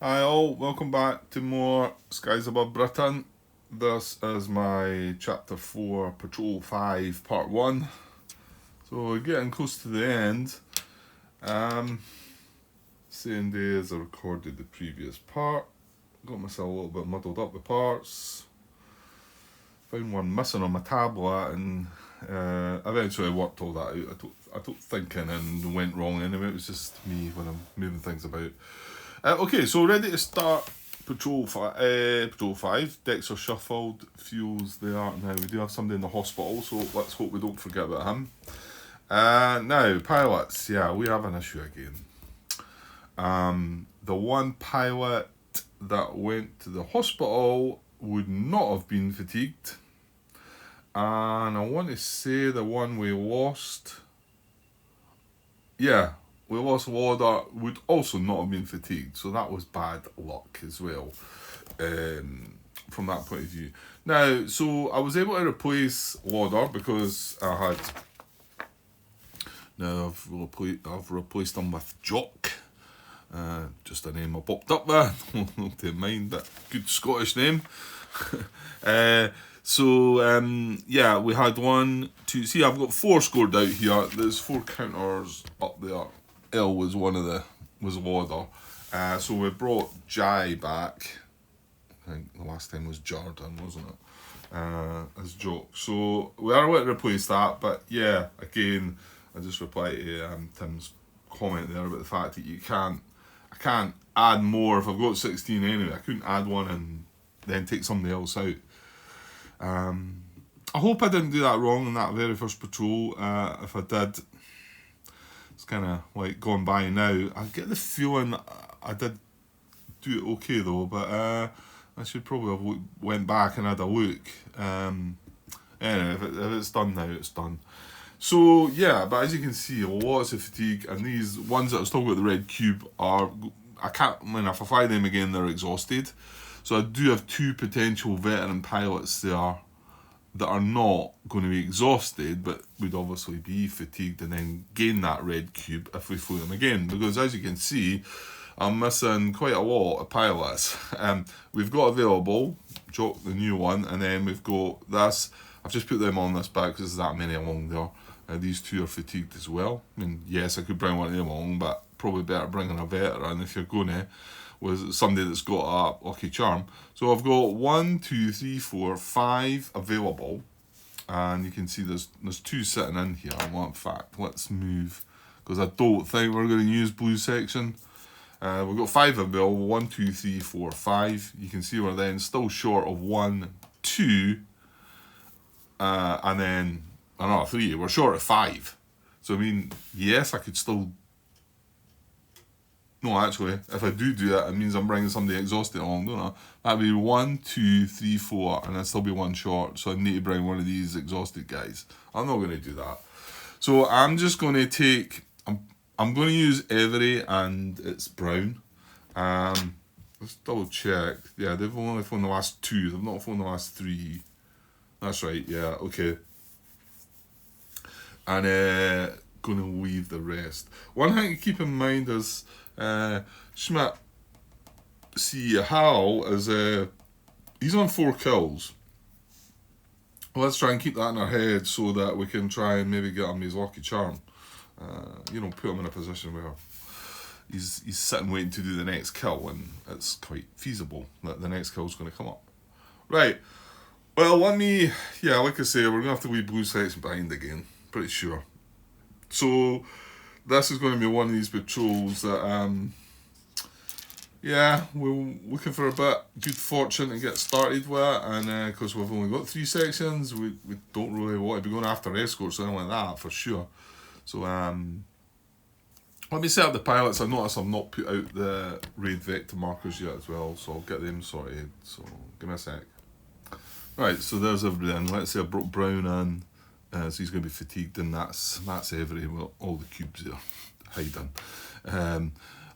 Hi all, welcome back to more Skies Above Britain. This is my Chapter 4, Patrol 5, Part 1. So we're getting close to the end. Same day as I recorded the previous part. Got myself a little bit muddled up with parts. Found one missing on my tablet and eventually I worked all that out. I don't think and went wrong anyway. It was just me when I'm moving things about. Okay, so ready to start Patrol 5. Decks are shuffled, fuels there. Now, we do have somebody in the hospital, so let's hope we don't forget about him. Now, pilots. Yeah, we have an issue again. The one pilot that went to the hospital would not have been fatigued. And I want to say the one we lost... Yeah, we lost Lauder would also not have been fatigued, so that was bad luck as well, from that point of view. Now, so I was able to replace Lauder because I had... Now I've replaced him with Jock, just a name I popped up there, not to mind that good Scottish name. Yeah, we had 1, 2. See, I've got 4 scored out here. There's 4 counters up there. L was was Lauder. So we brought Jai back. I think the last time was Jordan, wasn't it? As Jock. So we are going to replace that, but yeah, again, I just reply to Tim's comment there about the fact that I can't add more if I've got 16 anyway. I couldn't add one and then take somebody else out. I hope I didn't do that wrong in that very first patrol. If I did, it's kind of like gone by now. I get the feeling I did do it okay though, but I should probably have went back and had a look. Anyway, if it's done now, it's done. So yeah, but as you can see, lots of fatigue, and these ones that I was talking about, the red cube, are... I can't... When if I fly them again, they're exhausted. So I do have 2 potential veteran pilots there that are not going to be exhausted, but would obviously be fatigued and then gain that red cube if we flew them again. Because as you can see, I'm missing quite a lot of pilots. We've got available, Jock, the new one, and then we've got this. I've just put them on this back because there's that many along there. These 2 are fatigued as well. I mean, yes, I could bring one of them along, but probably better bringing a veteran if you're going to, was somebody that's got a lucky charm. So I've got 1, 2, 3, 4, 5 available, and you can see there's 2 sitting in here. Well, in fact, let's move, because I don't think we're going to use blue section. We've got 5 available. 1, 2, 3, 4, 5. You can see we're then still short of 1, 2, and then another 3. We're short of 5. So I mean, yes, I could still... No, actually, if I do that, it means I'm bringing somebody exhausted along, don't I? That'd be 1, 2, 3, 4, and I'd still be 1 short. So I need to bring one of these exhausted guys. I'm not going to do that. So I'm just going to take... I'm going to use Every, and it's Brown. Let's double check. Yeah, they've only flown the last 2. They've not flown the last 3. That's right, yeah, okay. And going to leave the rest. One thing to keep in mind is... Schmidt, see, Hal is he's on 4 kills. Let's try and keep that in our head so that we can try and maybe get him his lucky charm. Put him in a position where he's sitting waiting to do the next kill, and it's quite feasible that the next kill is going to come up. Right. Well, like I say, we're going to have to leave blue section behind again. Pretty sure. So... this is going to be one of these patrols that, we're looking for a bit good fortune to get started with, and because we've only got 3 sections, we don't really want to be going after escorts or anything like that, for sure. So, let me set up the pilots. I notice I've not put out the raid vector markers yet as well, so I'll get them sorted, so give me a sec. Right, so there's everything. Let's say I brought Brown in. So he's going to be fatigued, and that's Every. Well, all the cubes there hiding.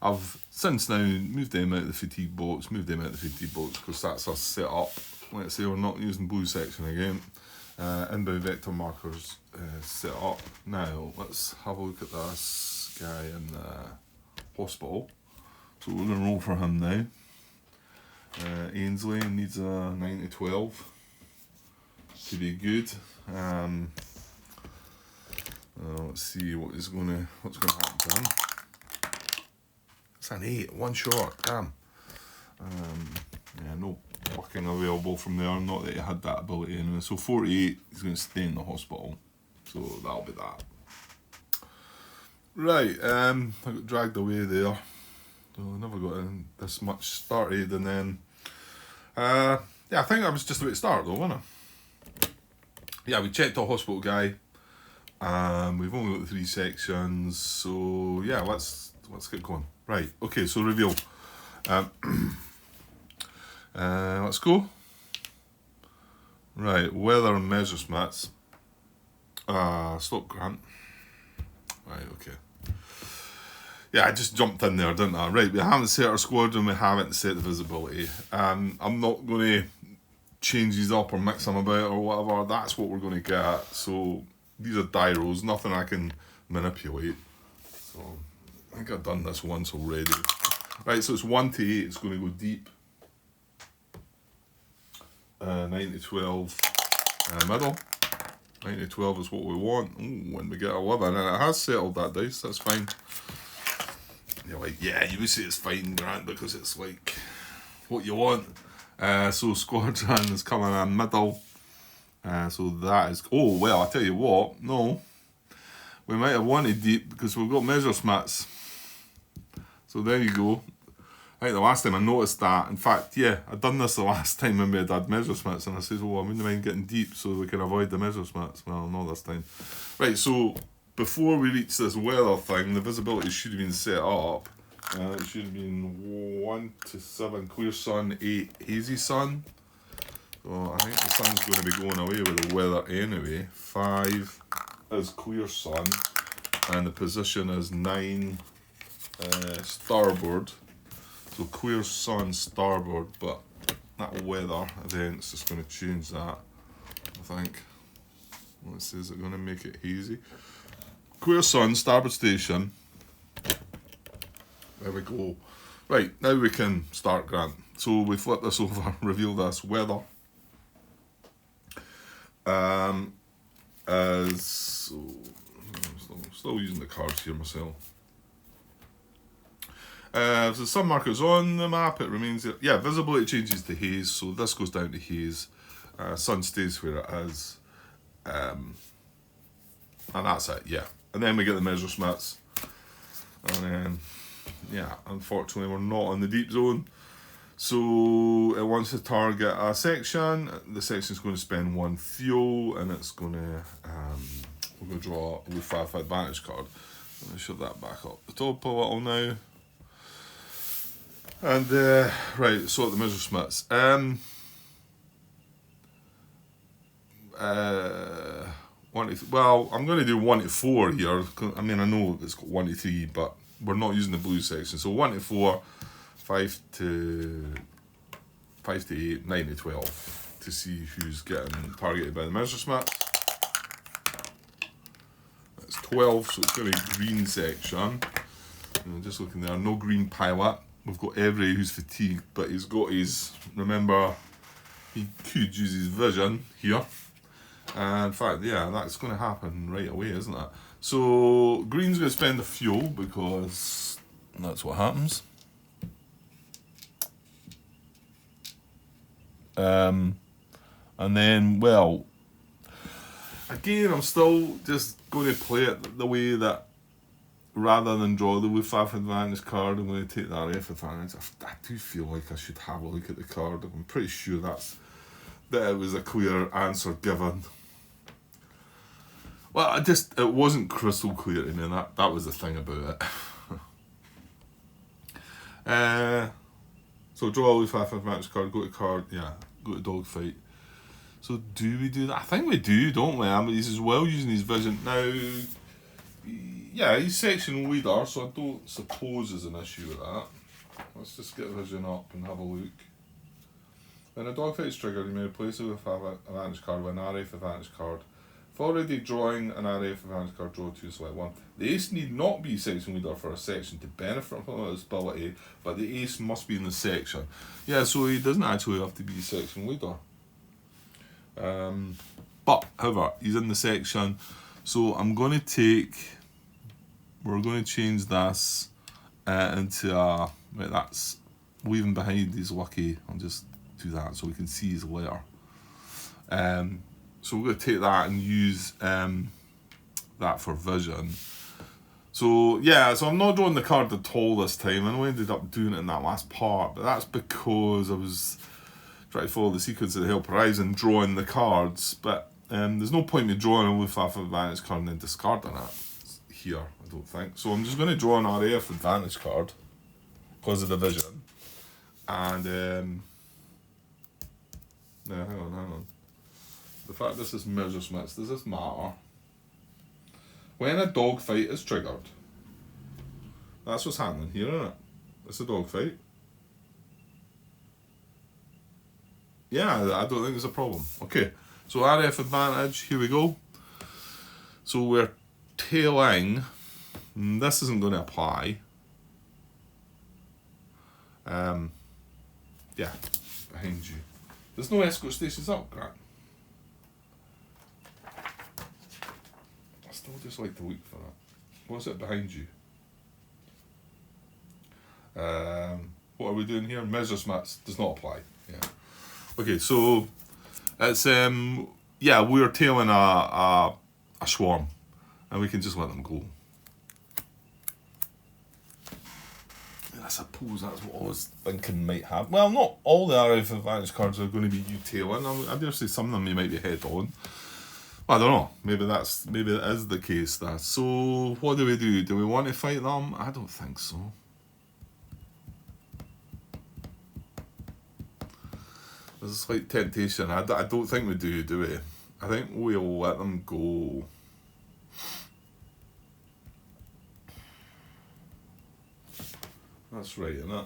I've since now moved them out of the fatigue box, because that's us set up. Let's say we're not using blue section again. Inbound vector markers set up. Now let's have a look at this guy in the hospital. So we're going to roll for him now. Ainsley needs a 9 to 12 to be good. Let's see what's going to happen to him. It's an 8, one short, damn. Yeah, no working available from there. Not that he had that ability anyway. So 48, he's going to stay in the hospital. So that'll be that. Right, I got dragged away there. So I never got in this much started, and then yeah, I think I was just about to start though, wasn't I? Yeah, we checked the hospital guy. We've only got 3 sections, so yeah, let's get going. Right, okay, so reveal. Let's go. Right, weather and Messersmiths. Stop Grant. Right, okay. Yeah, I just jumped in there, didn't I? Right, we haven't set our squad and we haven't set the visibility. I'm not going to change these up or mix them about or whatever. That's what we're going to get. So these are die rolls, nothing I can manipulate. So I think I've done this once already. Right, so it's 1 to 8. It's going to go deep. 9 to 12 middle. 9 to 12 is what we want. Ooh, when we get 11, and it has settled that dice, that's fine. You're like, yeah, you would say it's fine, Grant, because it's like what you want. So Squadron is coming in middle. So that is, oh well, I tell you what, no, we might have wanted deep because we've got Messersmiths. So there you go. I think the last time I noticed that, in fact, yeah, I'd done this the last time when we had Messersmiths, and I said, oh, I wouldn't mind getting deep so we can avoid the Messersmiths. Well, not this time. Right, so before we reach this weather thing, the visibility should have been set up. It should have been 1 to 7 clear sun, 8 hazy sun. So I think the sun's going to be going away with the weather anyway. 5 is clear sun, and the position is 9 starboard. So clear sun starboard, but that weather event's just going to change that, I think. What it says, it's going to make it hazy. Clear sun, starboard station. There we go. Right, now we can start, Grant. So we flip this over, reveal this weather. As so, I'm still using the cards here myself. If the sun marker's on the map, it remains there. Yeah, visibility changes to haze, so this goes down to haze. Sun stays where it is. And that's it, yeah. And then we get the Messersmiths. And then, yeah, unfortunately we're not in the deep zone. So it wants to target a section. The section's going to spend 1 fuel, and it's going to, we're going to draw a Luftwaffe advantage card. Let me shove that back up the top a little now. And, right, so at the Messersmiths. Well, I'm going to do 1 to 4 here. I mean, I know it's got 1 to 3, but we're not using the blue section. So 1 to 4, 5 to 8, 9 to 12 to see who's getting targeted by the Messersmiths. That's 12, so it's going to be green section. Just looking there, no green pilot. We've got Every who's fatigued, but he's got his, remember, he could use his vision here. And in fact, yeah, that's going to happen right away, isn't it? So green's going to spend the fuel because that's what happens. And then, well, again, I'm still just going to play it the way that rather than draw the Luftwaffe advantage card, I'm going to take the RAF advantage. I do feel like I should have a look at the card. I'm pretty sure that it was a clear answer given. Well, it wasn't crystal clear to me, that was the thing about it. So draw a Luftwaffe advantage card, go to card, yeah, go to dogfight. So do we do that? I think we do, don't we? I mean, he's as well using his vision. Now, yeah, he's section leader, so I don't suppose there's an issue with that. Let's just get vision up and have a look. When a dogfight is triggered, you may replace it with an advantage card with an RAF advantage card For already drawing an RAF advantage card, draw 2, select 1. The ace need not be section leader for a section to benefit from its ability, but the ace must be in the section. Yeah, so he doesn't actually have to be section leader. But, however, he's in the section, so I'm going to take... We're going to change this into a... Right, that's... Leaving behind his lucky. I'll just do that so we can see his letter. So we're going to take that and use that for vision. So yeah, so I'm not drawing the card at all this time. I know I ended up doing it in that last part, but that's because I was trying to follow the sequence of the Help Horizon, drawing the cards. But there's no point in me drawing a Luftwaffe Advantage card and then discarding it here, I don't think. So I'm just going to draw an RAF Advantage card because of the vision. And no, hang on. The fact this is Messerschmitts, does this matter? When a dogfight is triggered, that's what's happening here, isn't it? It's a dogfight. Yeah, I don't think there's a problem. Okay, so RF advantage, here we go. So we're tailing. This isn't going to apply. Yeah, behind you. There's no escort stations up, Grant. I still just like to look for that. What's it behind you? What are we doing here? Messerschmitts does not apply. Yeah. Okay, so it's yeah, we're tailing a swarm, and we can just let them go. I suppose that's what I was thinking might happen. Well, not all the RF advantage cards are going to be you tailing. I dare say some of them you might be head on. I don't know. Maybe that is the case. So what do we do? Do we want to fight them? I don't think so. There's a slight temptation. I don't think we do we? I think we'll let them go. That's right, isn't it?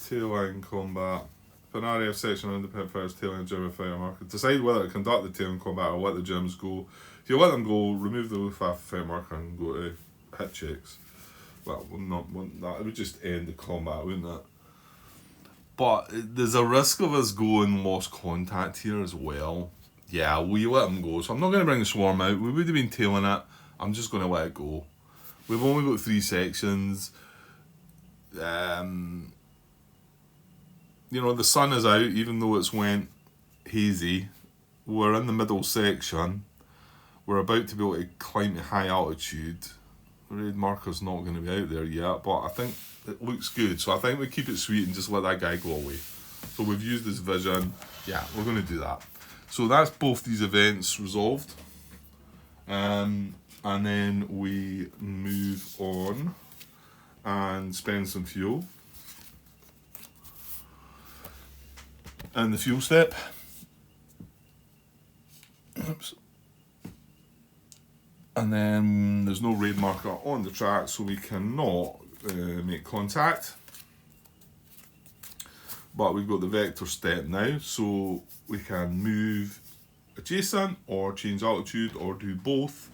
Tail line combat. If an RAF section independent fires tail line German fighter marker, decide whether to conduct the tail line combat or let the Germans go. If you let them go, remove the Luftwaffe fighter marker and go to hit checks. Well, that would just end the combat, wouldn't it? But there's a risk of us going lost contact here as well. Yeah, we let them go. So I'm not going to bring the swarm out. We would have been tailing it. I'm just going to let it go. We've only got 3 sections. You know, the sun is out, even though it's went hazy. We're in the middle section. We're about to be able to climb to high altitude. The raid marker's not going to be out there yet, but I think it looks good. So I think we keep it sweet and just let that guy go away. So we've used his vision. Yeah, we're going to do that. So that's both these events resolved. And then we move on and spend some fuel. And the fuel step. Oops. And then there's no raid marker on the track, so we cannot make contact. But we've got the vector step now, so we can move adjacent or change altitude or do both.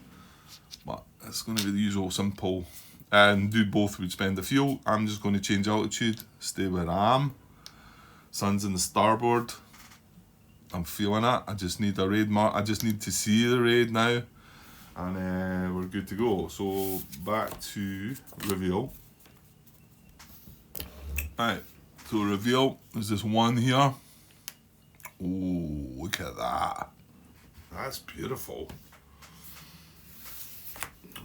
But it's going to be the usual simple. And do both would spend the fuel. I'm just going to change altitude, stay where I am. Sun's in the starboard. I'm feeling it. I just need a raid mark. I just need to see the raid now. And we're good to go. So back to reveal. Right. So reveal. There's this one here. Oh, look at that. That's beautiful.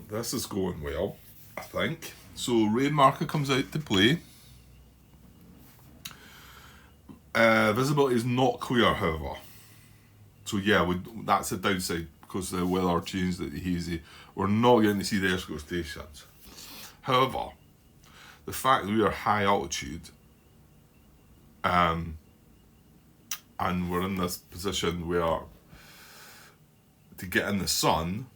This is going well, I think. So raid marker comes out to play. Visibility is not clear, however. So yeah, that's a downside because the weather changed at the hazy. We're not getting to see the escort stations. However, the fact that we are high altitude and we're in this position where to get in the sun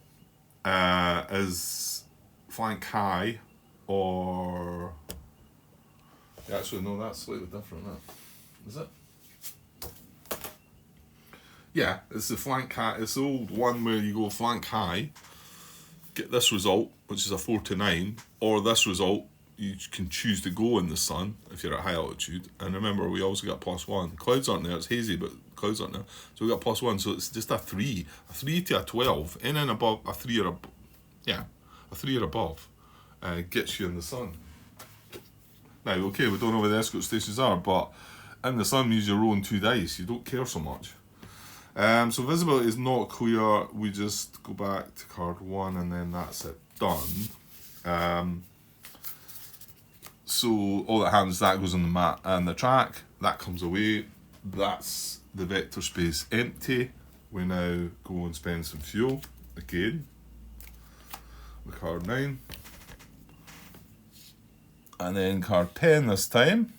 is flank high or... Actually, no, that's slightly different, is it? Yeah, it's the flank high. It's the old one where you go flank high, get this result, which is a 4 to 9, or this result, you can choose to go in the sun if you're at high altitude. And remember, we also got +1. Clouds aren't there, it's hazy, but clouds aren't there. So we got +1, so it's just a 3. A 3 to a 12. In and above, a 3 or above. Yeah, a 3 or above gets you in the sun. Now, okay, we don't know where the escort stations are, but in the sun means you're rolling 2 dice. You don't care so much. So visibility is not clear. We just go back to card 1 and then that's it, done. So all that happens, that goes on the map and the track, that comes away. That's the vector space empty. We now go and spend some fuel again with card 9. And then card 10 this time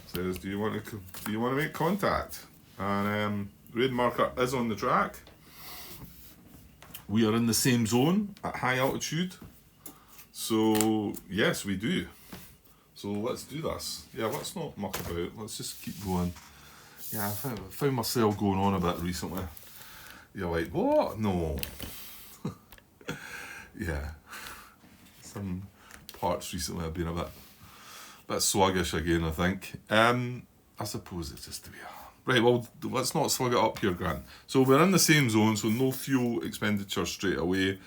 says, do you want to make contact? And red marker is on the track. We are in the same zone at high altitude. So yes, we do. So let's do this. Yeah, let's not muck about. Let's just keep going. Yeah, I found myself going on a bit recently. You're like, what? No. Yeah. Some parts recently have been a bit swaggish again, I think. I suppose it's just to be right, well, let's not slug it up here, Grant. So we're in the same zone, so no fuel expenditure straight away.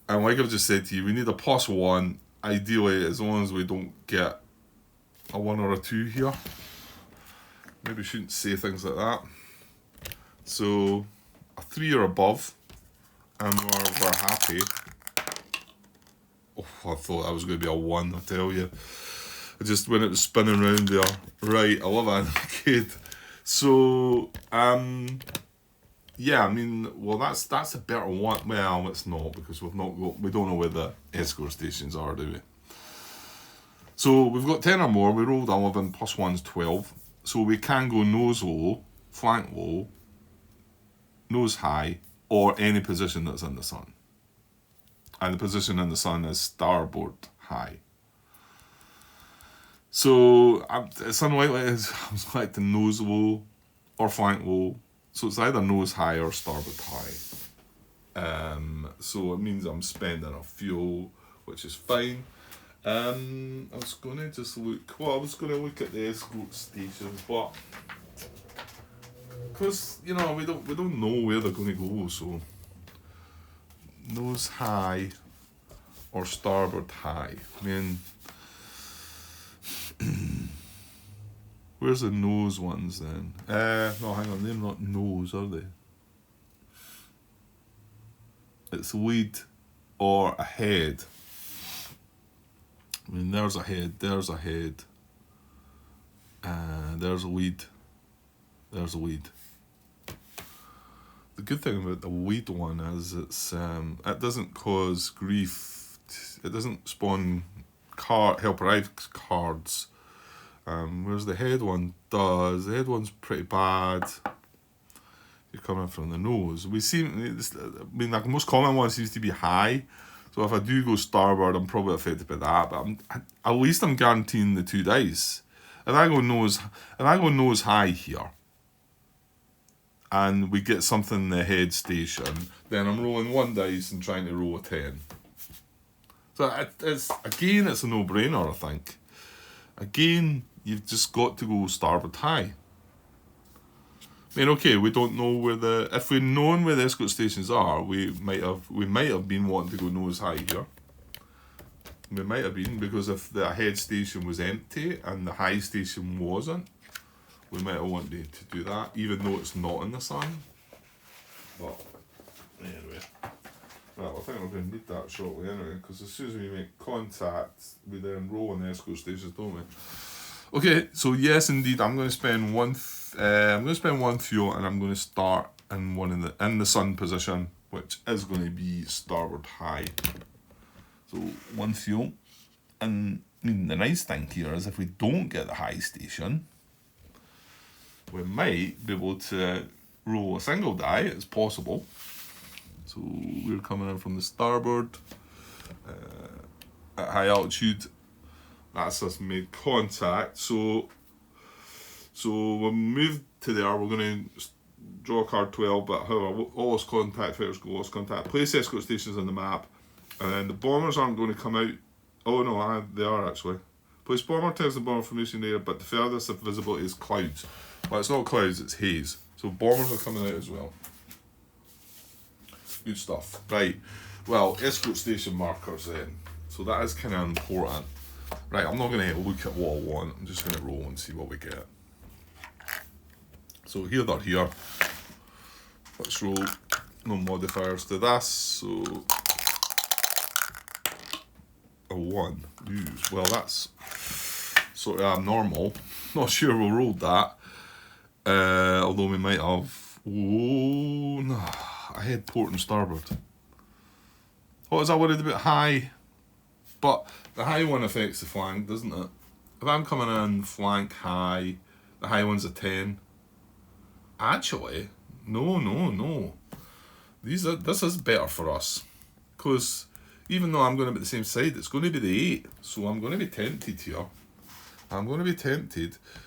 And like I've just said to you, we need a +1. Ideally, as long as we don't get a 1 or a 2 here. Maybe shouldn't say things like that. So a 3 or above, and we're happy. Oh, I thought that was going to be a 1, I tell you. Just when it was spinning around there. Right, I love that. Good. So, yeah, I mean, well, that's a better one. Well, it's not, because we don't know where the escort stations are, do we? So we've got 10 or more. We rolled 11, +1's 12. So we can go nose low, flank low, nose high, or any position that's in the sun. And the position in the sun is starboard high. So it's unlikely it's like the nose low or flank low. So it's either nose high or starboard high. So it means I'm spending a fuel, which is fine. I was going to just look. Well, I was going to look at the escort stations, but because we don't know where they're going to go. So nose high or starboard high. I mean. Where's the nose ones then? No, hang on, they're not nose, are they? It's lead or ahead. I mean, there's a head, there's a head, there's a lead, there's a lead. The good thing about the lead one is it doesn't cause grief. It doesn't spawn help arrive cards. Whereas the head one does. The head one's pretty bad. You're coming from the nose. The most common one seems to be high. So if I do go starboard, I'm probably affected by that. But at least I'm guaranteeing the 2 dice. If I go nose high here, and we get something in the head station, then I'm rolling 1 dice and trying to roll a 10. So it's a no-brainer, I think. Again, you've just got to go starboard high. I mean, okay, we don't know if we'd known where the escort stations are, we might have been wanting to go nose high here. We might have been, because if the head station was empty and the high station wasn't, we might have wanted to do that, even though it's not in the sun. But anyway, well, I think we're going to need that shortly anyway, because as soon as we make contact, we then roll on the escort stations, don't we? Okay, so yes, indeed, I'm going to spend one fuel, and I'm going to start in the sun position, which is going to be starboard high. So 1 fuel, and I mean the nice thing here is if we don't get the high station, we might be able to roll a single die. It's possible. So we're coming in from the starboard at high altitude. That's us made contact. So we'll move to there. We're going to draw a card 12, but however, all lost contact fighters go lost contact. Place escort stations on the map, and then the bombers aren't going to come out. Oh no, they are actually. Place bomber tells the bomber formation there, but the furthest of visibility is clouds. Well, it's not clouds, it's haze. So bombers are coming out as well. Good stuff. Right, well, escort station markers then. So that is kind of important. Right, I'm not going to look at what I want. I'm just going to roll and see what we get. So here they're here. Let's roll. No modifiers to this. So a 1. Ooh, well, that's sort of abnormal. Not sure we rolled that. Although we might have. Oh no! I had port and starboard. What was I worried about? High. But the high one affects the flank, doesn't it? If I'm coming in flank high, the high one's a 10. Actually, no. This is better for us. Because even though I'm going to be the same side, it's going to be the 8. So I'm going to be tempted here.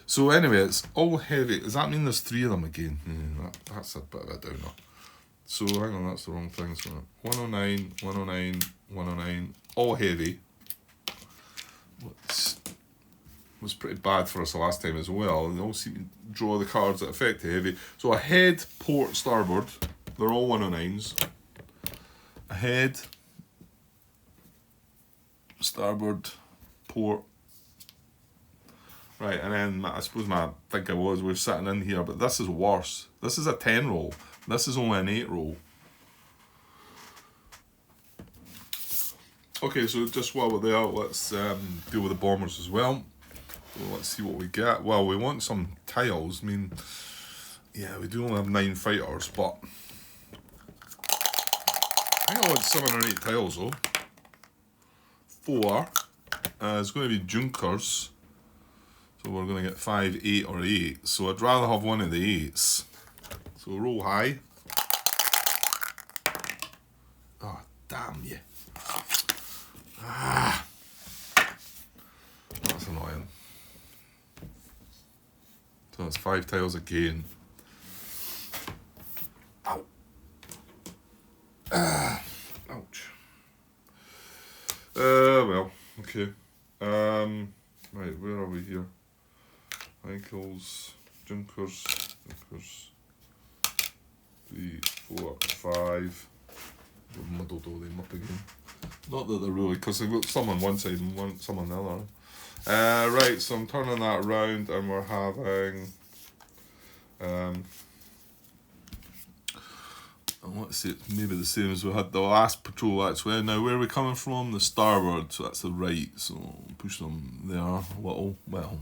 So anyway, it's all heavy. Does that mean there's 3 of them again? That's a bit of a downer. So hang on, that's the wrong thing. So 109, 109, 109, all heavy. Was pretty bad for us the last time as well. And they all seem to draw the cards that affect the heavy. So ahead, port, starboard. They're all 109s. Ahead, starboard, port. Right, and then I suppose we're sitting in here, but this is worse. This is a 10 roll. This is only an 8 roll. Okay, so just while we're there, let's deal with the bombers as well. So let's see what we get. Well, we want some tiles. I mean, yeah, we do only have 9 fighters, but I think I want 7 or 8 tiles though. 4 is going to be Junkers. So we're going to get 5, 8 or 8. So I'd rather have one of the 8s. So roll high. Oh, damn you. That's annoying. So that's 5 tiles again. Ow. Ouch. Well, okay. Right, where are we here? Ankles, Junkers, 3, 4, 5. We've muddled all them up again. Not that they're really, because they've got some on one side and some on the other. Right, so I'm turning that around and we're having let's see, it's maybe the same as we had the last patrol actually. Now where are we coming from? The starboard, so that's the right, so push them there a little, well,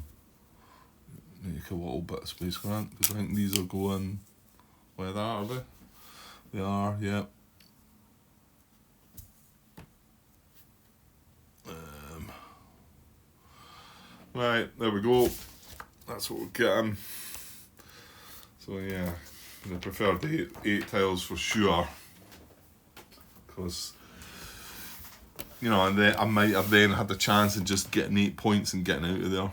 make a little bit of space grant, because I think these are going like that, are they? They are, yeah. Right, there we go. That's what we're getting. So yeah, I prefer the 8 tiles for sure. Because, you know, and then I might have then had the chance of just getting 8 points and getting out of there.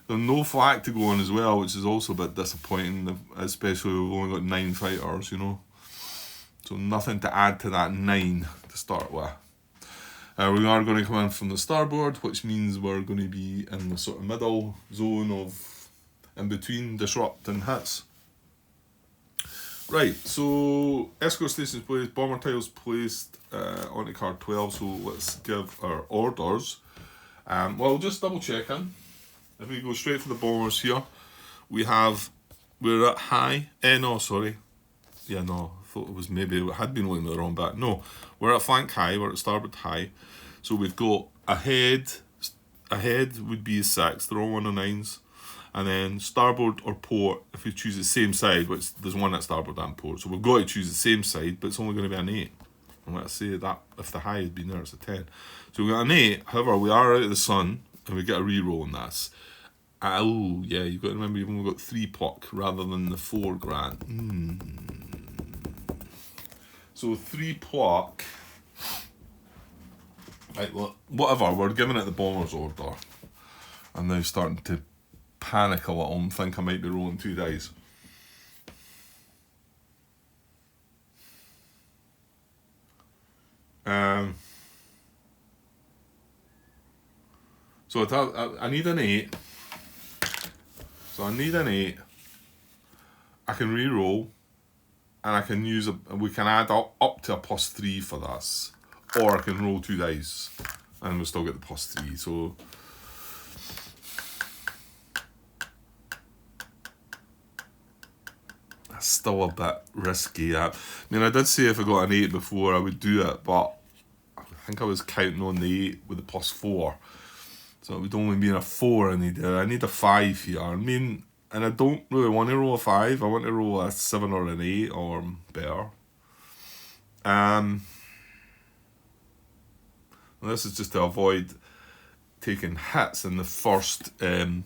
There's no flag to go on as well, which is also a bit disappointing, especially we've only got 9 fighters, you know. So nothing to add to that 9 to start with. We are going to come in from the starboard, which means we're going to be in the sort of middle zone of in between disrupt and hits. Right, so escort stations placed, bomber tiles placed onto card 12, so let's give our orders. Well, just double checking. If we go straight for the bombers here, we're at high. No, sorry. Yeah, no, I thought it was maybe, it had been looking at the wrong bit. No, we're at flank high, we're at starboard high. So we've got ahead would be a 6, they're all 109s. And then starboard or port, if we choose the same side, which there's one at starboard and port. So we've got to choose the same side, but it's only going to be an 8. And let's say that if the high had been there, it's a 10. So we've got an 8, however, we are out of the sun, and we get a reroll on this. Oh, yeah, you've got to remember you've only got 3 pluck rather than the 4 grant. So 3 pluck. Right, well, whatever, we're giving it the bomber's order. I'm now starting to panic a little and think I might be rolling 2 dice. Um, so I need an 8. So I need an 8. I can re-roll, and I can use we can add up to a +3 for this, or I can roll 2 dice, and we'll still get the +3. So that's still a bit risky. I mean, I did say if I got an 8 before I would do it, but I think I was counting on the 8 with the +4. So it would only be a 4 I need. I need a 5 here. I mean, and I don't really want to roll a 5. I want to roll a 7 or an 8 or better. This is just to avoid taking hits in the first round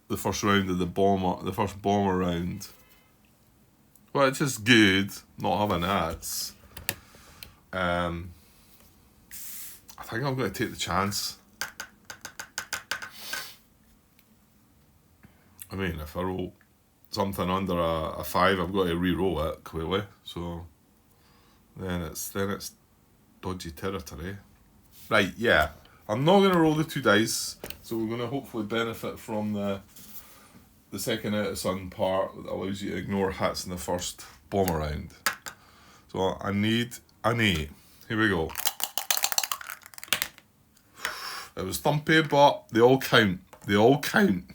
of the first bomber round. Well, it's just good not having hits. I think I'm going to take the chance. I mean, if I roll something under a 5, I've got to re-roll it clearly. So then it's dodgy territory. Right, yeah. I'm not going to roll the 2 dice, so we're going to hopefully benefit from the second out of sun part that allows you to ignore hits in the first bomber round. So I need an 8. Here we go. It was thumpy, but they all count. They all count.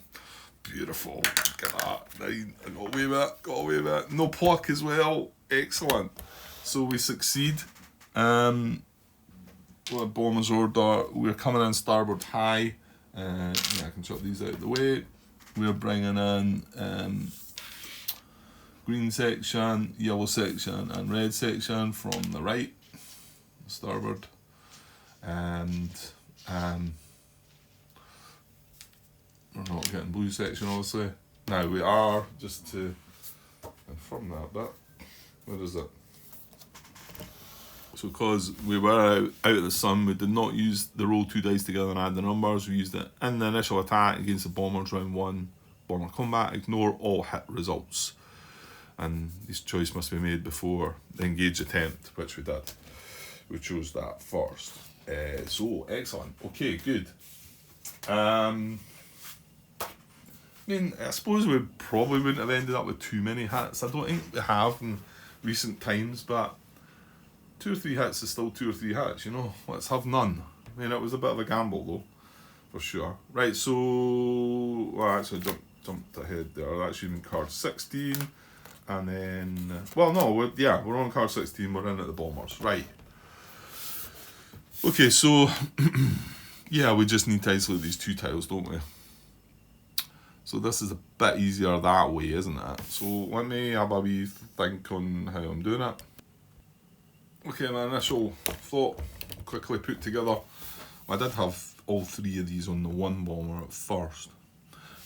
Beautiful. Look at that. 9. I got away with it. Got away with it. No pluck as well. Excellent. So we succeed. What bomber's order? We're coming in starboard high. Yeah, I can chop these out of the way. We're bringing in green section, yellow section, and red section from the right, starboard, and we're not getting blue section obviously. Now we are, just to confirm that bit. Where is it? So because we were out of the sun, we did not use the roll 2 dice together and add the numbers. We used it in the initial attack against the bombers round 1 bomber combat. Ignore all hit results. And this choice must be made before the engage attempt, which we did. We chose that first. So, excellent. Okay, good. I mean, I suppose we probably wouldn't have ended up with too many hits. I don't think we have in recent times, but 2 or 3 hits is still 2 or 3 hits, you know. Let's have none. I mean, it was a bit of a gamble though, for sure. Right, so well, actually jumped ahead there. That's using card 16, and then well, no, we're on card 16. We're in at the bombers, right? Okay, so yeah, we just need to isolate these 2 tiles, don't we? So this is a bit easier that way, isn't it? So let me have a wee think on how I'm doing it. Okay, my initial thought quickly put together. I did have all 3 of these on the 1 bomber at first.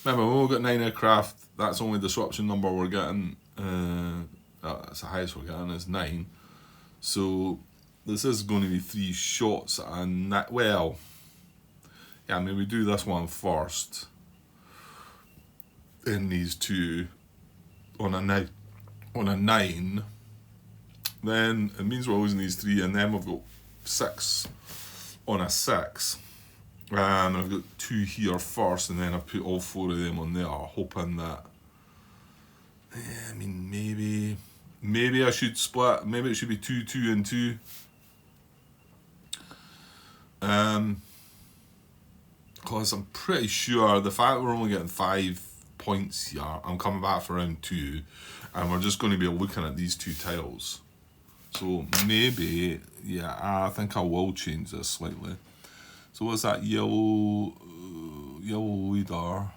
Remember, when we've got 9 aircraft, that's only disruption number we're getting. That's the highest we're getting is 9. So this is going to be 3 shots, and that, well, yeah, I mean, we do this one first. Then these 2 on a 9. Then it means we're losing these 3, and then we've got 6 on a 6. And I've got 2 here first, and then I put all 4 of them on there, hoping that. I mean, maybe I should split. Maybe it should be 2, 2, and 2. Because I'm pretty sure the fact we're only getting 5 points here, I'm coming back for round 2, and we're just going to be looking at these 2 tiles. So maybe, yeah, I think I will change this slightly. So what's that? Yellow leader.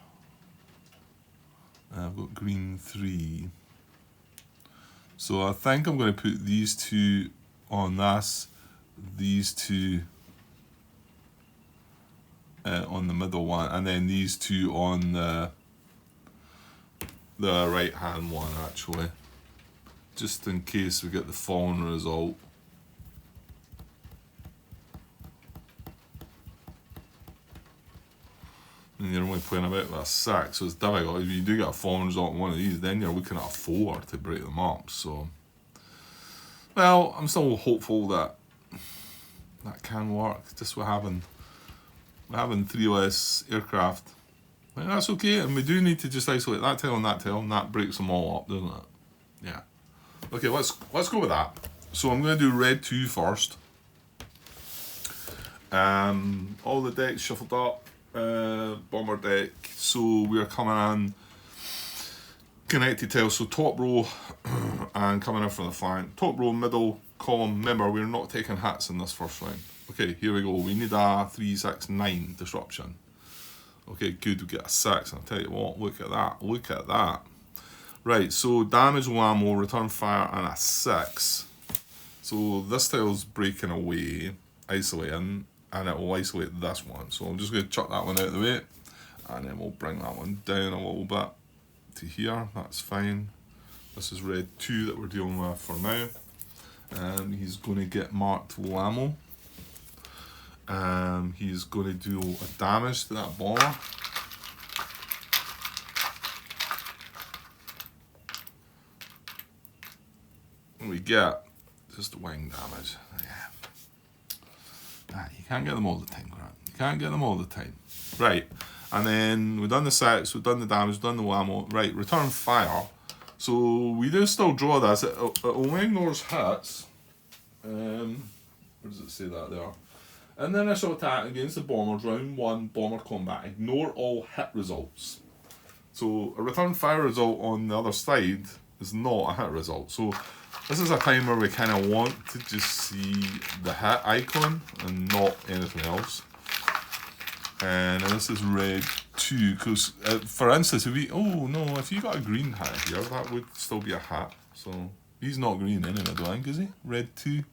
I've got green 3. So I think I'm going to put these 2 on this, these 2 on the middle one, and then these 2 on the right hand one, actually, just in case we get the fallen result. And you're only playing about with a 6, so it's difficult. If you do get a fallen result on one of these, then you're looking at a 4 to break them up. So, well, I'm still hopeful that That can work. Just we're having 3 less aircraft. That's okay, and we do need to just isolate that tile and that breaks them all up, doesn't it? Yeah. Okay, let's go with that. So I'm going to do red 2 first. All the decks shuffled up. Bomber deck. So we are coming on connected tiles. So top row and coming in from the flank. Top row, middle column. Remember, we're not taking hits in this first round. Okay, here we go. We need a 3, 6, 9 disruption. Okay, good. We get a 6. And I'll tell you what. Look at that. Look at that. Right. So damage, ammo, return fire, and a 6. So this tile's breaking away, isolating, and it will isolate this one. So I'm just going to chuck that one out of the way, and then we'll bring that one down a little bit to here. That's fine. This is red 2 that we're dealing with for now. He's going to get marked low ammo. He's going to do a damage to that bomber. We get just wing damage. Yeah. You can't get them all the time, Grant. You can't get them all the time. Right. And then we've done the 6, we've done the damage, we've done the ammo. Right, return fire. So we do still draw this. It only ignores hits. Where does it say that there? In the initial attack against the bombers, round 1, bomber combat. Ignore all hit results. So a return fire result on the other side is not a hit result. So this is a time where we kind of want to just see the hit icon and not anything else. And this is red 2, because for instance, if you got a green hit here, that would still be a hit. So he's not green anyway, I don't think, is he? Red 2.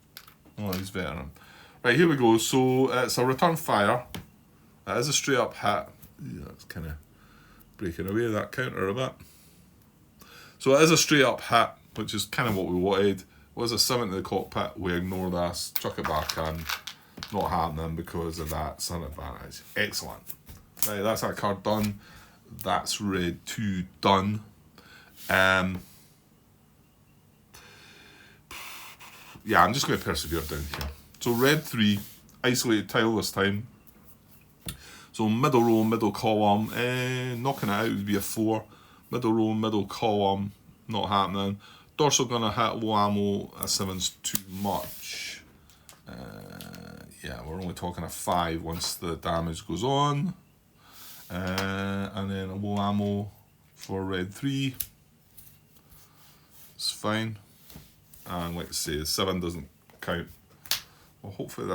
Oh, he's veteran. Right, here we go. So it's a return fire. That is a straight up hit. Yeah, it's kind of breaking away that counter a bit. So it is a straight up hit, which is kind of what we wanted. Was a 7 to the cockpit. We ignore this, chuck it back in. Not happening because of that sun advantage. Excellent. Right, that's that card done. That's red 2 done. Yeah, I'm just going to persevere down here. So red 3, isolated tile this time. So middle row, middle column, knocking it out would be a 4. Middle row, middle column, not happening. Dorsal gonna hit low ammo, a 7's too much. Yeah, we're only talking a 5 once the damage goes on. And then a low ammo for red 3. It's fine. And like I say, 7 doesn't count. Well, hopefully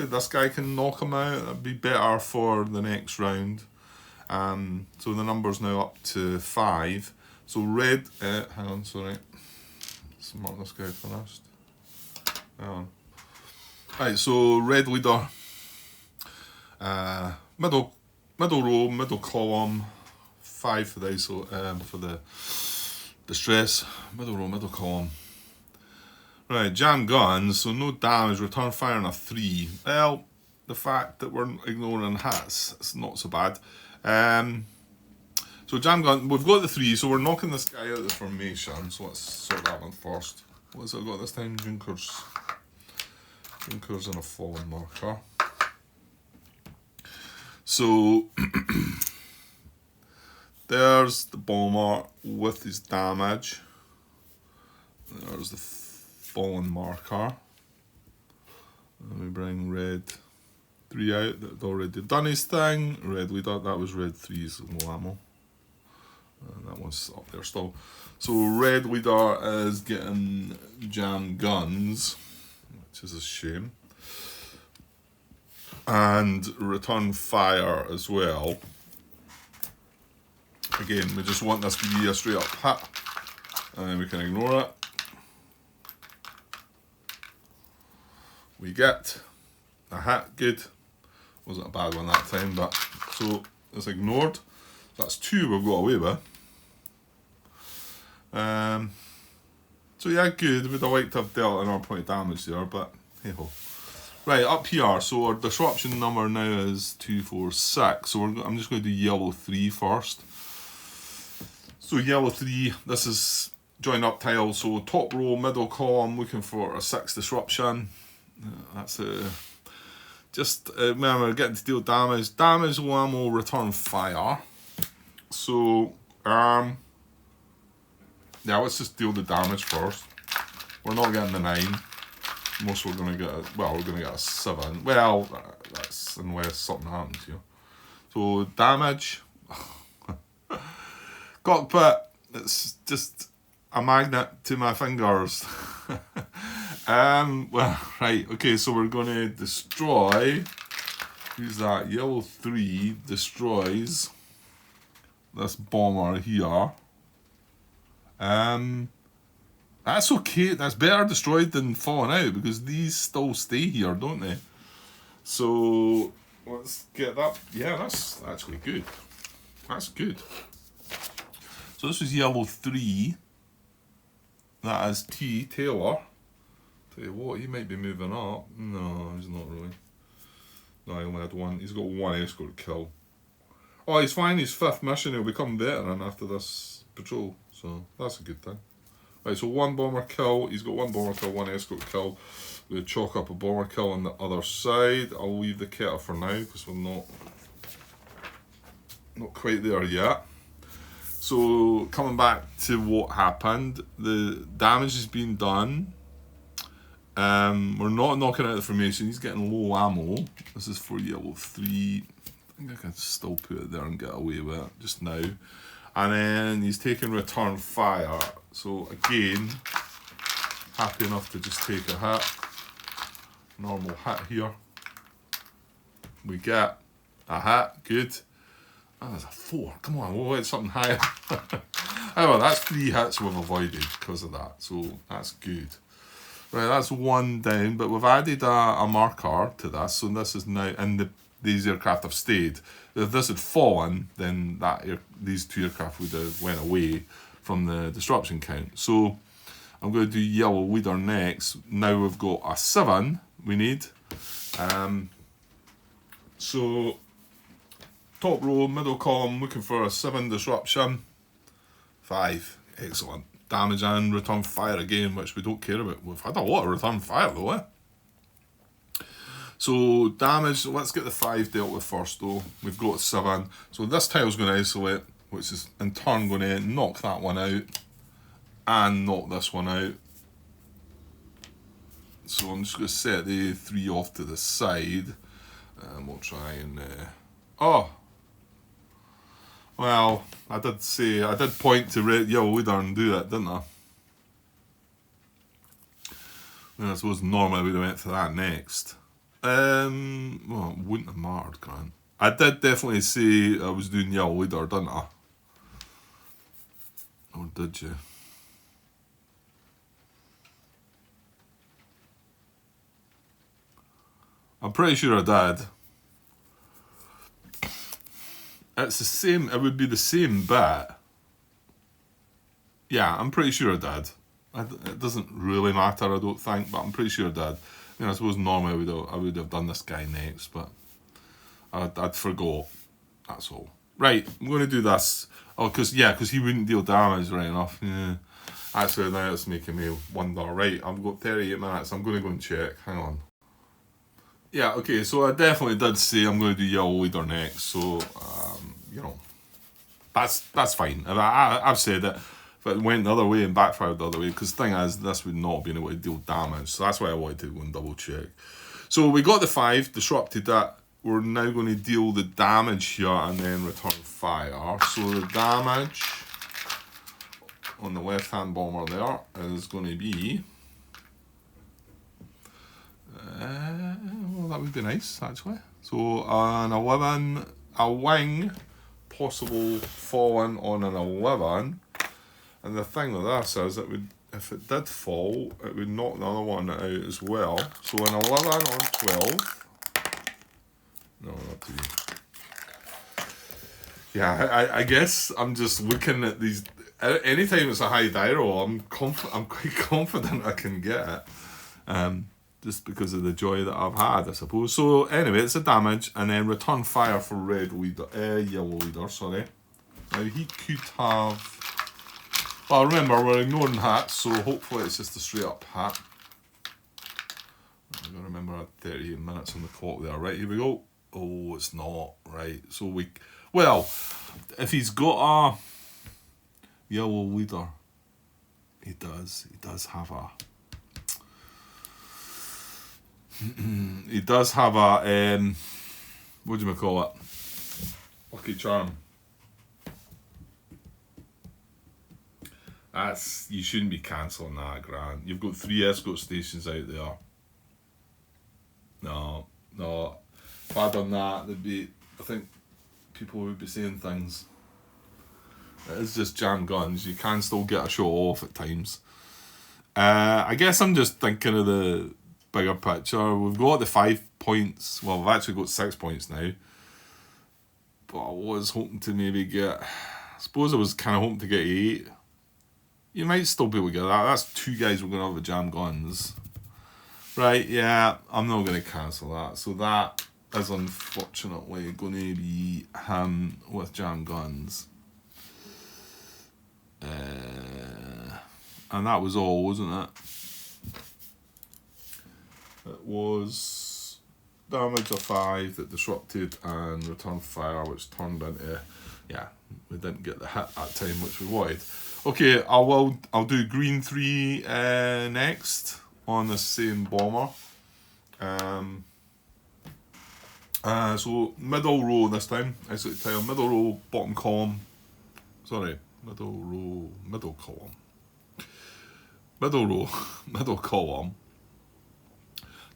this guy can knock him out. That'd be better for the next round. So the number's now up to 5. So red, hang on, sorry. Let's mark this guy first. Hang on. Right, so red leader. Middle row, middle column. 5 for the for the distress. Middle row, middle column. Right, jam guns, so no damage, return fire on a 3. Well, the fact that we're ignoring hits, it's not so bad. So jam gun, we've got the 3, so we're knocking this guy out of the formation. So let's sort that one first. What's it got this time? Junkers. Junkers and a fallen marker. So there's the bomber with his damage. There's the fallen marker. Let me bring red 3 out. That had already done his thing. Red leader, that was red 3's no ammo. And that one's up there still. So red leader is getting jam guns, which is a shame. And return fire as well. Again, we just want this to be a straight up hit. And then we can ignore it. We get a hit, good. Wasn't a bad one that time, but so it's ignored. That's 2 we've got away with. So yeah, good. We'd have liked to have dealt another point of damage there, but hey ho. Right, up here, so our disruption number now is 2, 4, 6. So I'm just going to do yellow 3 first. So yellow 3, this is join up tile, so top row, middle column, looking for a 6 disruption. That's a just remember getting to deal damage. Damage one will return fire. So yeah, let's just deal the damage first. We're not getting the 9. Most we're gonna get we're gonna get a 7. Well, that's unless something happens here. So damage. Cockpit. It's just a magnet to my fingers. Well, right, okay, so we're gonna destroy. Who's that? Yellow 3 destroys this bomber here. That's okay. That's better destroyed than falling out because these still stay here, don't they? So let's get that. Yeah, that's actually good. That's good. So this was yellow 3. That is T Taylor. Tell you what, he might be moving up. No, he's not really. No, he only had 1. He's got 1 escort kill. Oh, he's fine. His 5th mission. He'll become veteran after this patrol. So that's a good thing. Right, so 1 bomber kill. He's got 1 bomber kill, 1 escort kill. We'll chalk up a bomber kill on the other side. I'll leave the Keter for now because we're not quite there yet. So coming back to what happened, the damage has been done. We're not knocking out the formation. He's getting low ammo. This is for yellow 3. I think I can still put it there and get away with it just now. And then he's taking return fire. So again, happy enough to just take a hit. Normal hit here. We get a hit. Good. Oh, there's a 4. Come on, we'll get something higher. However, that's 3 hits we've avoided because of that. So that's good. Right, that's 1 down, but we've added a marker to this. So this is now, and these aircraft have stayed. If this had fallen, then these 2 aircraft would have went away from the disruption count. So I'm going to do yellow leader next. Now we've got a 7 we need. So top row, middle column, looking for a 7 disruption. 5, excellent. Damage and return fire again, which we don't care about. We've had a lot of return fire though, eh? So damage, let's get the 5 dealt with first though. We've got 7. So this tile's going to isolate, which is in turn going to knock that one out and knock this one out. So I'm just going to set the 3 off to the side and we'll try and... oh! Well, I did point to red, yellow leader and do that, didn't I? And I suppose normally we would have went for that next. Well, it wouldn't have mattered, Grant. I did definitely say I was doing yellow leader, didn't I? Or did you? I'm pretty sure I did. It's the same, it would be the same bit. Yeah, I'm pretty sure I did. It doesn't really matter, I don't think, but I'm pretty sure I did. I mean, I suppose normally I would have done this guy next, but I'd forgot. That's all. Right, I'm going to do this. Oh, because he wouldn't deal damage, right enough. Yeah. Actually, now it's making me wonder. Right, I've got 38 minutes. I'm going to go and check. Hang on. Yeah, okay, so I definitely did say I'm going to do yellow leader next, so, you know, that's fine. I've said it. If it went the other way and backfired the other way, because the thing is, this would not have been able to deal damage, so that's why I wanted to go and double check. So we got the 5, disrupted that. We're now going to deal the damage here and then return fire. So the damage on the left-hand bomber there is going to be... well, that would be nice, actually. So an 11, a wing, possible falling on an 11. And the thing with this is, if it did fall, it would knock the other one out as well. So an 11 on 12. No, not to be. Yeah, I guess I'm just looking at these. Anytime it's a high die roll, I'm quite confident I can get it. Just because of the joy that I've had, I suppose. So anyway, it's a damage, and then return fire for yellow leader, sorry. Now he could have... Well, remember, we're ignoring hats, so hopefully it's just a straight up hat. I've got to remember I had 38 minutes on the clock there. Right, here we go. Oh, it's not. Right, so well, if he's got a yellow leader, he does have a he does have a what do you call it? Lucky charm. You shouldn't be cancelling that, Grant. You've got 3 escort stations out there. No. If I'd done that, I think people would be saying things. It is just jam guns. You can still get a show off at times. I guess I'm just thinking of the bigger picture. We've got the 5 points. Well, we've actually got 6 points now. But I was hoping to maybe get... I suppose I was kind of hoping to get 8. You might still be able to get that. That's 2 guys we're going to have with jam guns. Right, yeah, I'm not going to cancel that. So that is unfortunately going to be him with jam guns. And that was all, wasn't it? It was damage of 5 that disrupted and return fire, which turned into... Yeah, we didn't get the hit that time, which we wanted. Okay, I'll do green 3 next on the same bomber. So middle row this time. I should tell middle row, bottom column. Sorry, middle row, middle column. Middle row, middle column.